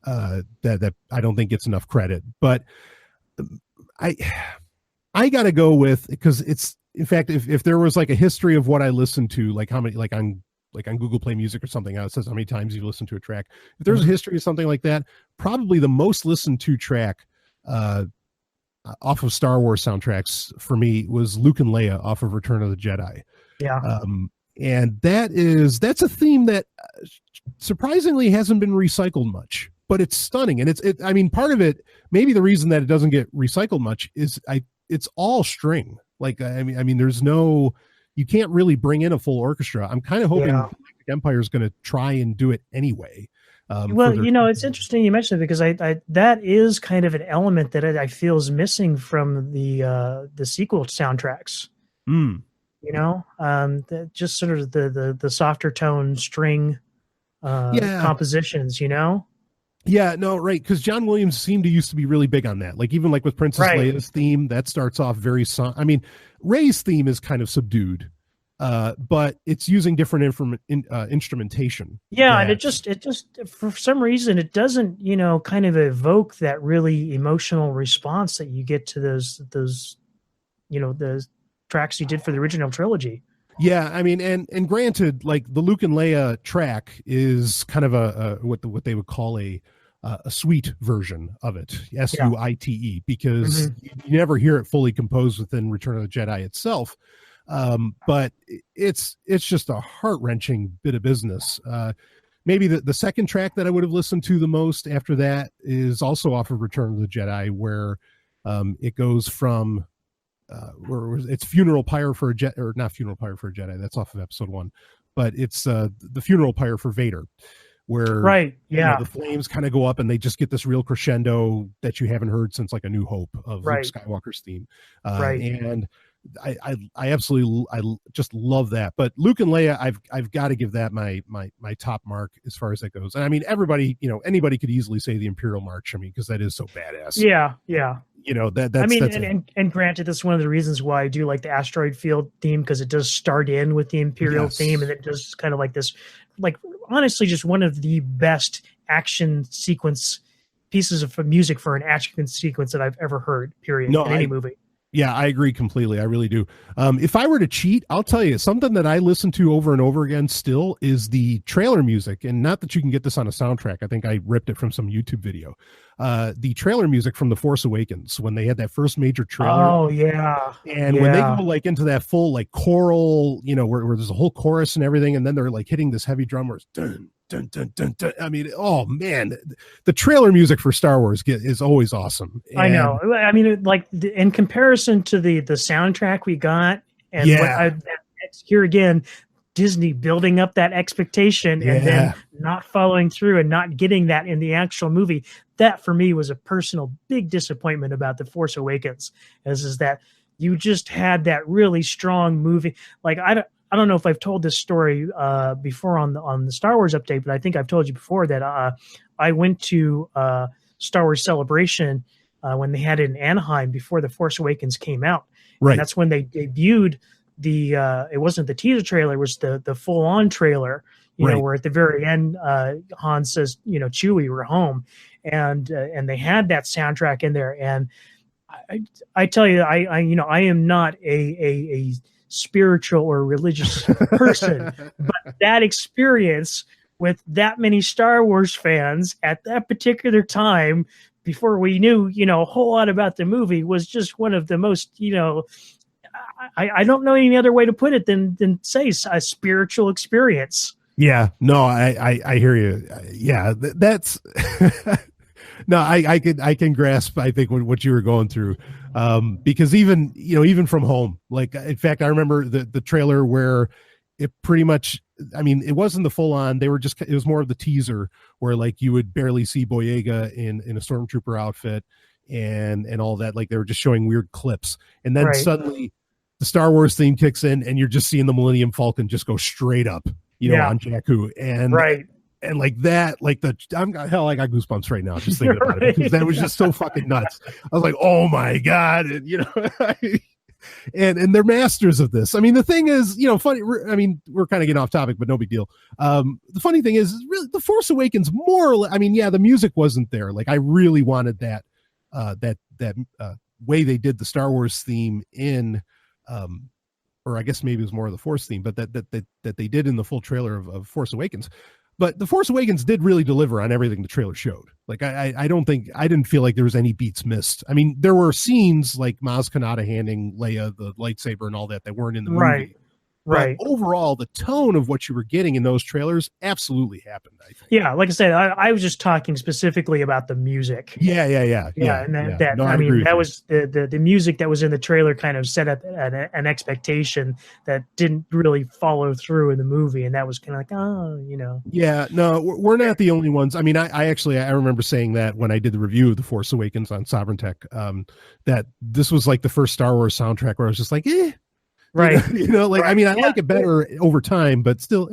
that I don't think gets enough credit. But I got to go with, because it's, in fact, if there was like a history of what I listened to, like how many, like on Google Play Music or something, it says how many times you've listened to a track. If there's a history of something like that, probably the most listened to track off of Star Wars soundtracks for me was Luke and Leia off of Return of the Jedi. Yeah. And that's a theme that surprisingly hasn't been recycled much, but it's stunning. And I mean, part of it, maybe the reason that it doesn't get recycled much is it's all string. Like, I mean, you can't really bring in a full orchestra. I'm kind of hoping Empire is going to try and do it anyway. It's interesting you mentioned it, because I that is kind of an element that I feel is missing from the sequel soundtracks. Just sort of the softer tone string compositions. Yeah, no, right, because John Williams used to be really big on that. Like, even like with Princess Leia's theme, that starts off very I mean, Rey's theme is kind of subdued, but it's using different instrumentation. Yeah, and it just for some reason it doesn't, kind of evoke that really emotional response that you get to those the tracks you did for the original trilogy. Yeah, I mean, and granted, like the Luke and Leia track is kind of a what they would call a suite version of it, SUITE, because you never hear it fully composed within Return of the Jedi itself. But it's just a heart-wrenching bit of business. Maybe the second track that I would have listened to the most after that is also off of Return of the Jedi, where it goes from where it's Funeral Pyre for a Jet, or not Funeral Pyre for a Jedi. That's off of episode 1, but it's the Funeral Pyre for Vader, where the flames kind of go up and they just get this real crescendo that you haven't heard since like A New Hope of Luke Skywalker's theme. And I absolutely just love that. But Luke and Leia, I've got to give that my top mark as far as that goes. And I mean, everybody, anybody could easily say the Imperial March. I mean, because that is so badass. Yeah. That's, I mean, and granted, that's one of the reasons why I do like the Asteroid Field theme, because it does start in with the Imperial theme, and it does kind of like this, like honestly, just one of the best action sequence pieces of music for an action sequence that I've ever heard. Period. In any movie. Yeah, I agree completely. I really do. If I were to cheat, I'll tell you something that I listen to over and over again still is the trailer music. And not that you can get this on a soundtrack. I think I ripped it from some YouTube video. The trailer music from The Force Awakens, when they had that first major trailer. Oh, yeah. And when they go like into that full like choral, where there's a whole chorus and everything, and then they're like hitting this heavy drum where it's dun, dun, dun, dun, dun. I mean, oh man, the trailer music for Star Wars is always awesome. And I know. I mean, like in comparison to the soundtrack we got, and here again, Disney building up that expectation and then not following through and not getting that in the actual movie. That for me was a personal big disappointment about The Force Awakens, is that you just had that really strong movie. Like I don't know if I've told this story before on the Star Wars update, but I think I've told you before that I went to Star Wars Celebration when they had it in Anaheim before The Force Awakens came out. Right. And that's when they debuted it wasn't the teaser trailer, it was the full on trailer, where at the very end Han says, Chewie, we're home. And they had that soundtrack in there. And I tell you, I am not a spiritual or religious person, but that experience with that many Star Wars fans at that particular time, before we knew, a whole lot about the movie, was just one of the most, I don't know any other way to put it than say a spiritual experience. Yeah, no, I hear you. Yeah, that's no, I can grasp, I think, what you were going through. Because even from home, like, in fact, I remember the trailer where it pretty much, I mean, it wasn't the full on, it was more of the teaser where like you would barely see Boyega in a stormtrooper outfit and all that. Like they were just showing weird clips. And then suddenly the Star Wars theme kicks in and you're just seeing the Millennium Falcon just go straight up, on Jakku. And and like that, like I got goosebumps right now just thinking about it, because that was just so fucking nuts. I was like, oh my God. And and they're masters of this. I mean, the thing is, funny. I mean, we're kind of getting off topic, but no big deal. The funny thing is really The Force Awakens I mean, the music wasn't there. Like I really wanted that way they did the Star Wars theme in, or I guess maybe it was more of the Force theme, but that they did in the full trailer of Force Awakens. But The Force Awakens did really deliver on everything the trailer showed. Like I didn't feel like there was any beats missed. I mean, there were scenes like Maz Kanata handing Leia the lightsaber and all that weren't in the movie. Right. But overall, the tone of what you were getting in those trailers absolutely happened, I think. Yeah, like I said, I was just talking specifically about the music. Yeah. And that was the music that was in the trailer kind of set up an expectation that didn't really follow through in the movie, and that was kind of like, Yeah, no, we're not the only ones. I mean, I remember saying that when I did the review of The Force Awakens on Sovryn Tech, that this was like the first Star Wars soundtrack where I was just like, right. I mean, I like it better over time, but still,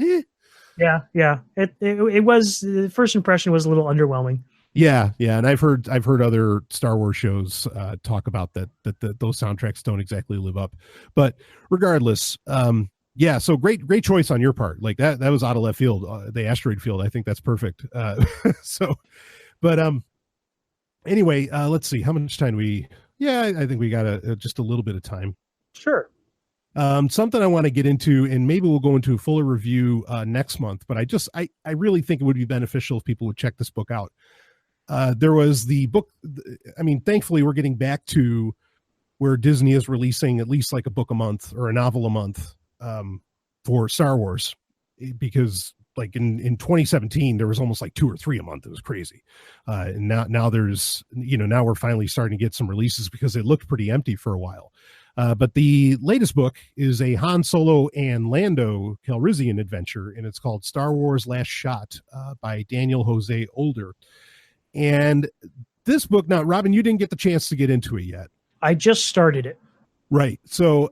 Yeah. It was, the first impression was a little underwhelming. Yeah. And I've heard other Star Wars shows talk about that those soundtracks don't exactly live up. But regardless, so great choice on your part. Like that was out of left field, the asteroid field. I think that's perfect. Anyway, let's see how much time I think we got just a little bit of time. Sure. Something I want to get into, and maybe we'll go into a fuller review next month, but I really think it would be beneficial if people would check this book out. There was the book. I mean, thankfully we're getting back to where Disney is releasing at least like a book a month or a novel a month for Star Wars, because like in 2017 there was almost like 2 or 3 a month. It was crazy. And now there's, now we're finally starting to get some releases because it looked pretty empty for a while. But the latest book is a Han Solo and Lando Calrissian adventure, and it's called Star Wars Last Shot by Daniel Jose Older. And this book, now, Robin, you didn't get the chance to get into it yet. I just started it. Right. So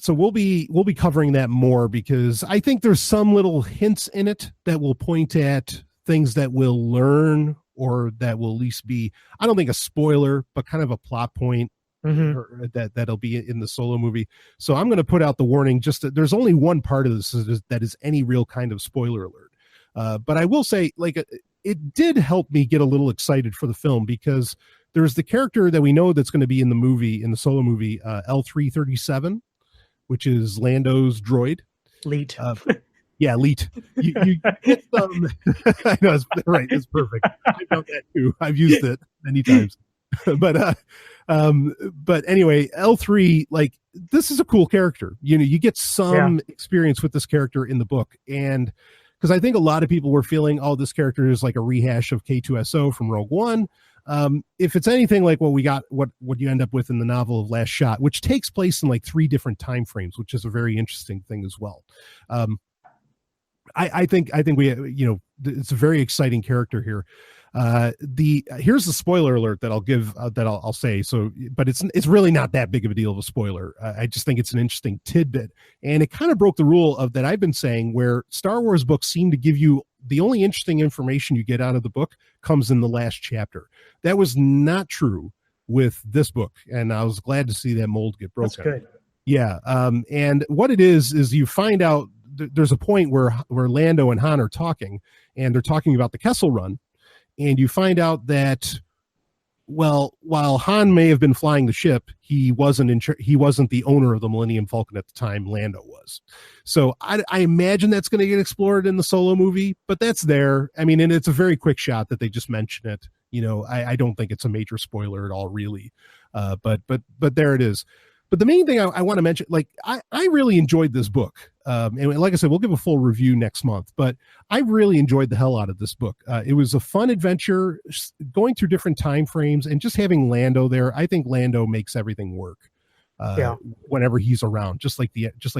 we'll be covering that more, because I think there's some little hints in it that will point at things that we'll learn, or that will at least be, I don't think a spoiler, but kind of a plot point. Mm-hmm. That'll be in the Solo movie. So I'm going to put out the warning, just that there's only one part of this that is any real kind of spoiler alert. But I will say, like, it did help me get a little excited for the film, because there's the character that we know that's going to be in the Solo movie, L337, which is Lando's droid. Leet. Yeah, Leet. You get some. I know, right. It's perfect. I know that too. I've used it many times. But anyway, L3, like, this is a cool character. You get some experience with this character in the book, and because I think a lot of people were feeling, oh, this character is like a rehash of K2SO from Rogue One. If it's anything like what we got, what you end up with in the novel of Last Shot, which takes place in like 3 different time frames, which is a very interesting thing as well. I think we, it's a very exciting character here. Here's the spoiler alert that I'll give, that I'll say. So, but it's really not that big of a deal of a spoiler. I just think it's an interesting tidbit, and it kind of broke the rule of that I've been saying, where Star Wars books seem to give you the only interesting information you get out of the book comes in the last chapter. That was not true with this book, and I was glad to see that mold get broken. That's good. Yeah. And what it is you find out there's a point where Lando and Han are talking, and they're talking about the Kessel Run. And you find out that, well, while Han may have been flying the ship, he wasn't the owner of the Millennium Falcon at the time. Lando was. So I imagine that's going to get explored in the Solo movie, but that's there. I mean, and it's a very quick shot that they just mention it. I don't think it's a major spoiler at all, really. But there it is. But the main thing I want to mention, like, I really enjoyed this book. And like I said, we'll give a full review next month, but I really enjoyed the hell out of this book. It was a fun adventure going through different time frames, and just having Lando there. I think Lando makes everything work whenever he's around, just like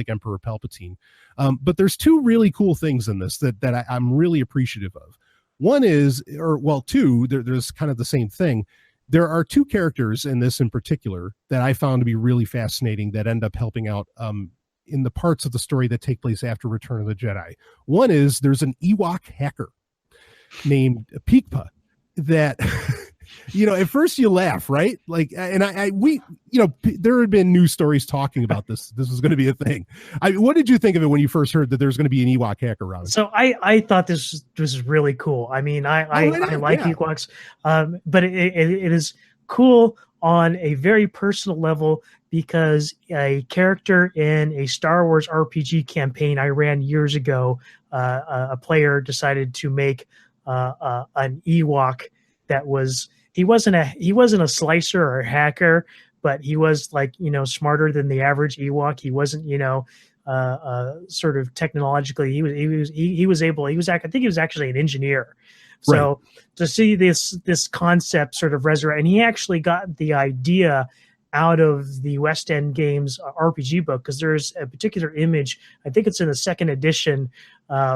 Emperor Palpatine. But there's 2 really cool things in this that I'm really appreciative of. One is, two, there's kind of the same thing. There are 2 characters in this in particular that I found to be really fascinating, that end up helping out in the parts of the story that take place after Return of the Jedi. One is, there's an Ewok hacker named Peekpa that, at first you laugh, right? Like, and there had been news stories talking about this. This was going to be a thing. What did you think of it when you first heard that there's going to be an Ewok hacker, Robin? So I thought this was really cool. I mean, I like Ewoks, but it is cool on a very personal level, because a character in a Star Wars RPG campaign I ran years ago, a player decided to make an Ewok that was, he wasn't a slicer or a hacker, but he was like, smarter than the average Ewok. He wasn't, sort of technologically, I think he was actually an engineer. So right. To see this concept sort of resurrect, and he actually got the idea out of the West End Games RPG book, because there's a particular image, I think it's in the 2nd edition,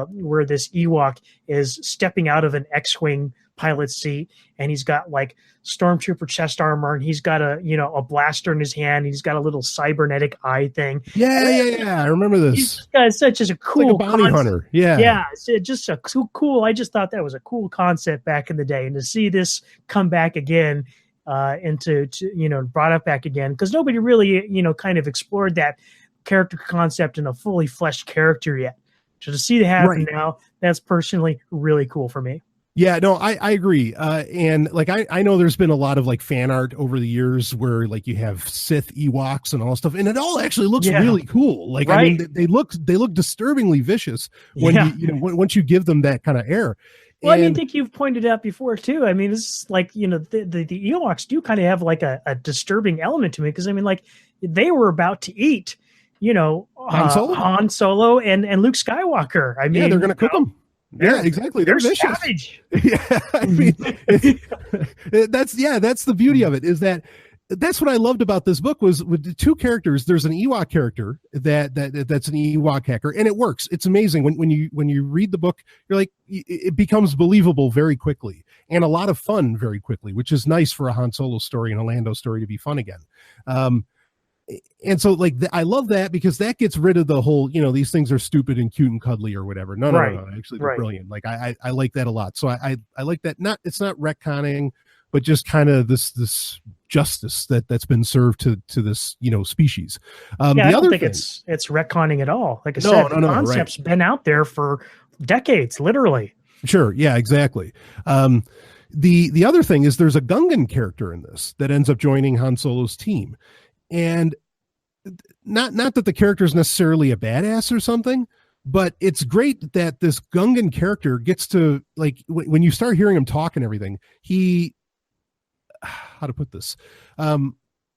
where this Ewok is stepping out of an X-Wing pilot seat, and he's got like stormtrooper chest armor, and he's got a blaster in his hand. He's got a little cybernetic eye thing. Yeah. I remember this. He's got such a cool, like a bounty hunter. Yeah. It's just a cool. I just thought that was a cool concept back in the day, and to see this come back again, brought up back again, because nobody really kind of explored that character concept in a fully fleshed character yet. So to see it happen now, that's personally really cool for me. Yeah, no, I agree. And like, I know there's been a lot of like fan art over the years where like you have Sith Ewoks and all that stuff, and it all actually looks really cool. Like, right. I mean, they look disturbingly vicious when once you give them that kind of air. Well, I mean, I think you've pointed out before too. I mean, it's like, the Ewoks do kind of have like a disturbing element to me, because I mean, like, they were about to eat, Han Solo and Luke Skywalker. I mean, yeah, they're going to cook them. Yeah, exactly. They're vicious. Savage. Yeah, I mean, that's the beauty of it, is that's what I loved about this book, was with the two characters. There's an Ewok character that's an Ewok hacker, and it works. It's amazing when you read the book, you're like, it becomes believable very quickly and a lot of fun very quickly, which is nice for a Han Solo story and a Lando story to be fun again. And so, like, I love that, because that gets rid of the whole, these things are stupid and cute and cuddly or whatever. No, actually, they're brilliant. Like, I like that a lot. So I like that. It's not retconning, but just kind of this justice that's been served to this, species. I don't think it's retconning at all. Like I said, the concept's been out there for decades, literally. Sure. Yeah, exactly. The other thing is, there's a Gungan character in this that ends up joining Han Solo's team. And not that the character is necessarily a badass or something, but it's great that this Gungan character gets to, like, when you start hearing him talk and everything, how to put this?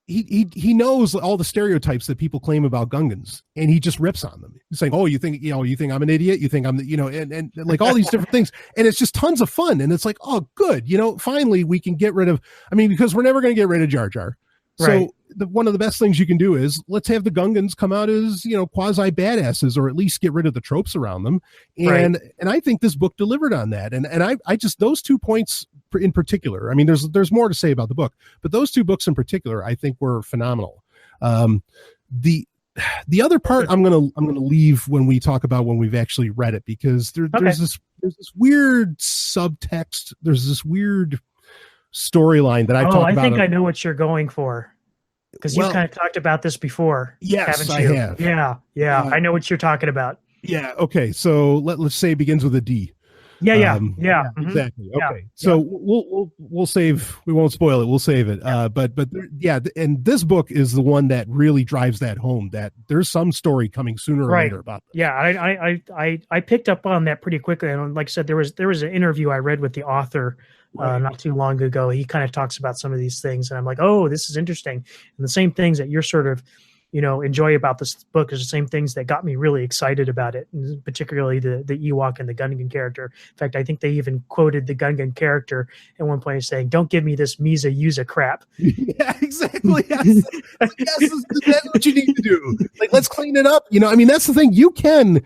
He knows all the stereotypes that people claim about Gungans, and he just rips on them. He's saying, "Oh, you think I'm an idiot? You think I'm, and like all these different things." And it's just tons of fun. And it's like, oh, good. Finally we can get rid of, because we're never going to get rid of Jar Jar. So one of the best things you can do is, let's have the Gungans come out as, quasi badasses, or at least get rid of the tropes around them. And I think this book delivered on that. And I just, those 2 points in particular, there's more to say about the book, but those 2 books in particular, I think were phenomenal. The other part I'm going to leave when we talk about when we've actually read it, because there's this weird subtext. There's this weird storyline that I talked about. I think I know what you're going for, because you've kind of talked about this before. Yes, haven't you? I have. Yeah. I know what you're talking about. Yeah. Okay. So let's say it begins with a D. Yeah. Exactly. Okay. So we'll save. We won't spoil it. We'll save it. But and this book is the one that really drives that home, that there's some story coming sooner or later about this. Yeah. I picked up on that pretty quickly, and like I said, there was an interview I read with the author not too long ago. He kind of talks about some of these things, and I'm like, oh, this is interesting. And the same things that you're sort of, enjoy about this book is the same things that got me really excited about it, and particularly the Ewok and the Gungan character. In fact, I think they even quoted the Gungan character at one point saying, "Don't give me this Misa Yuza crap." Yeah, exactly. Yes, that's what you need to do. Like, let's clean it up. That's the thing. You can,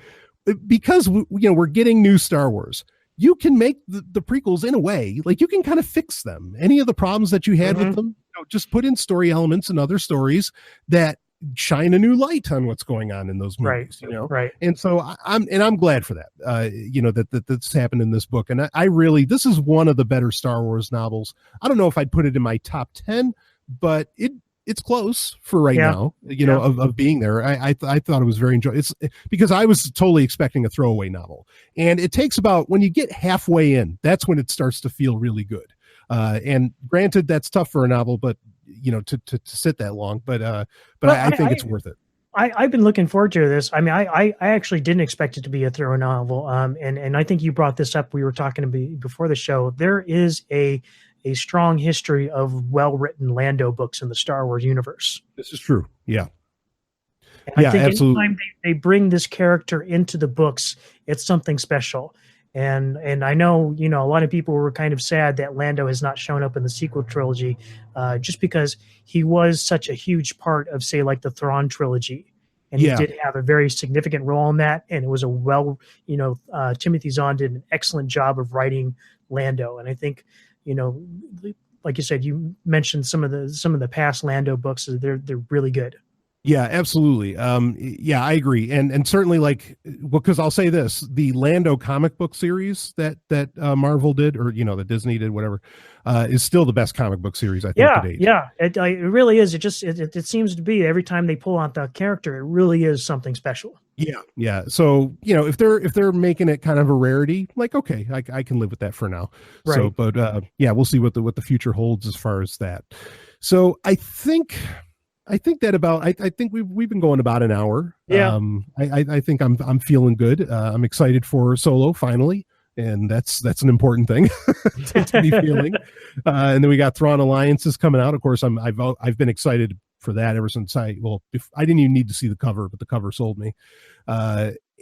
because we're getting new Star Wars. You can make the prequels in a way, like, you can kind of fix them. Any of the problems that you had with them, just put in story elements and other stories that shine a new light on what's going on in those movies. Right. And so I'm glad for that. That that's happened in this book. And I really, this is one of the better Star Wars novels. I don't know if I'd put it in my top 10, but it's close for right now, of being there. I thought it was very enjoyable. It's because I was totally expecting a throwaway novel, and it takes about, when you get halfway in, that's when it starts to feel really good. And granted, that's tough for a novel, but to sit that long, but I think it's worth it. I've been looking forward to this. I actually didn't expect it to be a throw novel. And I think you brought this up. We were talking before the show. There is a strong history of well-written Lando books in the Star Wars universe. This is true. Yeah. And I think absolutely. Anytime they bring this character into the books, it's something special. And I know, a lot of people were kind of sad that Lando has not shown up in the sequel trilogy, just because he was such a huge part of, say, like the Thrawn trilogy. And he did have a very significant role in that. And it was Timothy Zahn did an excellent job of writing Lando. And I think, like you said, you mentioned some of the past Lando books. They're really good. Yeah, absolutely. I agree. And certainly, because I'll say this, the Lando comic book series that Marvel did, or, that Disney did, whatever, is still the best comic book series, I think, to date. Yeah, it really is. It seems to be every time they pull out the character, it really is something special. Yeah. So, if they're making it kind of a rarity, like, okay, I can live with that for now. Right. So, but we'll see what the future holds as far as that. So I think that about, I think we've been going about an hour. Yeah. I think I'm feeling good. I'm excited for Solo finally. and that's an important thing to be feeling. And then we got Thrawn Alliances coming out. Of course, I've been excited for that ever since I didn't even need to see the cover, but the cover sold me.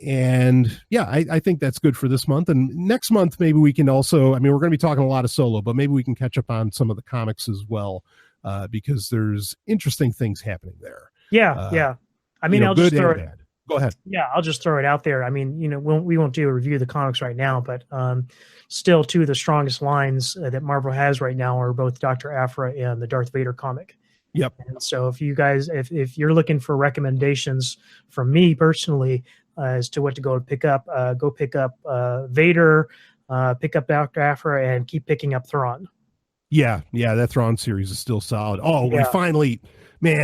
And yeah, I think that's good for this month. And next month, maybe we can also, I mean, we're going to be talking a lot of Solo, but maybe we can catch up on some of the comics as well, because there's interesting things happening there. Yeah. I mean, I'll just throw it. Go ahead. Yeah, I'll just throw it out there. I mean, we won't do a review of the comics right now, but still two of the strongest lines that Marvel has right now are both Dr. Aphra and the Darth Vader comic. Yep. And so if you guys, if you're looking for recommendations from me personally as to what to go pick up Vader, pick up Dr. Aphra, and keep picking up Thrawn. Yeah, that Thrawn series is still solid. Oh, yeah.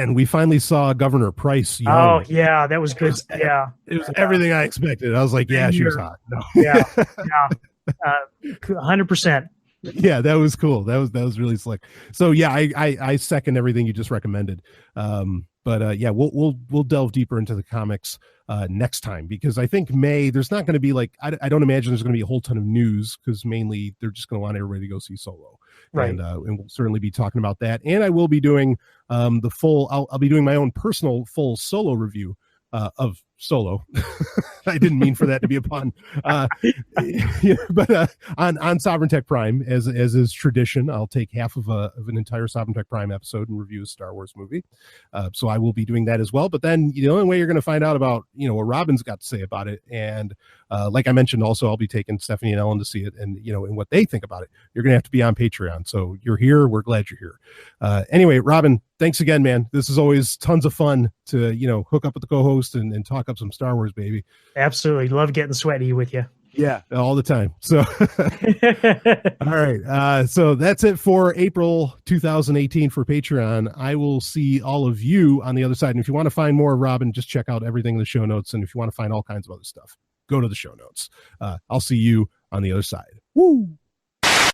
We finally saw Governor Price young. Oh, yeah, that was good. It was everything I expected. I was like, yeah, she was hot. No. Yeah, 100%. Yeah, that was cool. That was really slick. So yeah, I second everything you just recommended. But we'll delve deeper into the comics next time, because I think May, there's not going to be I don't imagine there's going to be a whole ton of news, because mainly they're just going to want everybody to go see Solo. Right. And we'll certainly be talking about that. And I will be doing I'll be doing my own personal full Solo review of Solo. I didn't mean for that to be a pun. But on Sovryn Tech Prime, as is tradition, I'll take half of an entire Sovryn Tech Prime episode and review a Star Wars movie. So I will be doing that as well. But then the only way you're going to find out about what Robin's got to say about it, and like I mentioned, also I'll be taking Stephanie and Ellen to see it, and and what they think about it. You're going to have to be on Patreon. So you're here. We're glad you're here. Anyway, Robin, thanks again, man. This is always tons of fun to hook up with the co-host and talk up some Star Wars, baby. Absolutely. Love getting sweaty with you. Yeah, all the time. So all right. So that's it for April 2018 for Patreon. I will see all of you on the other side. And if you want to find more of Robin, just check out everything in the show notes. And if you want to find all kinds of other stuff, go to the show notes. I'll see you on the other side. Woo!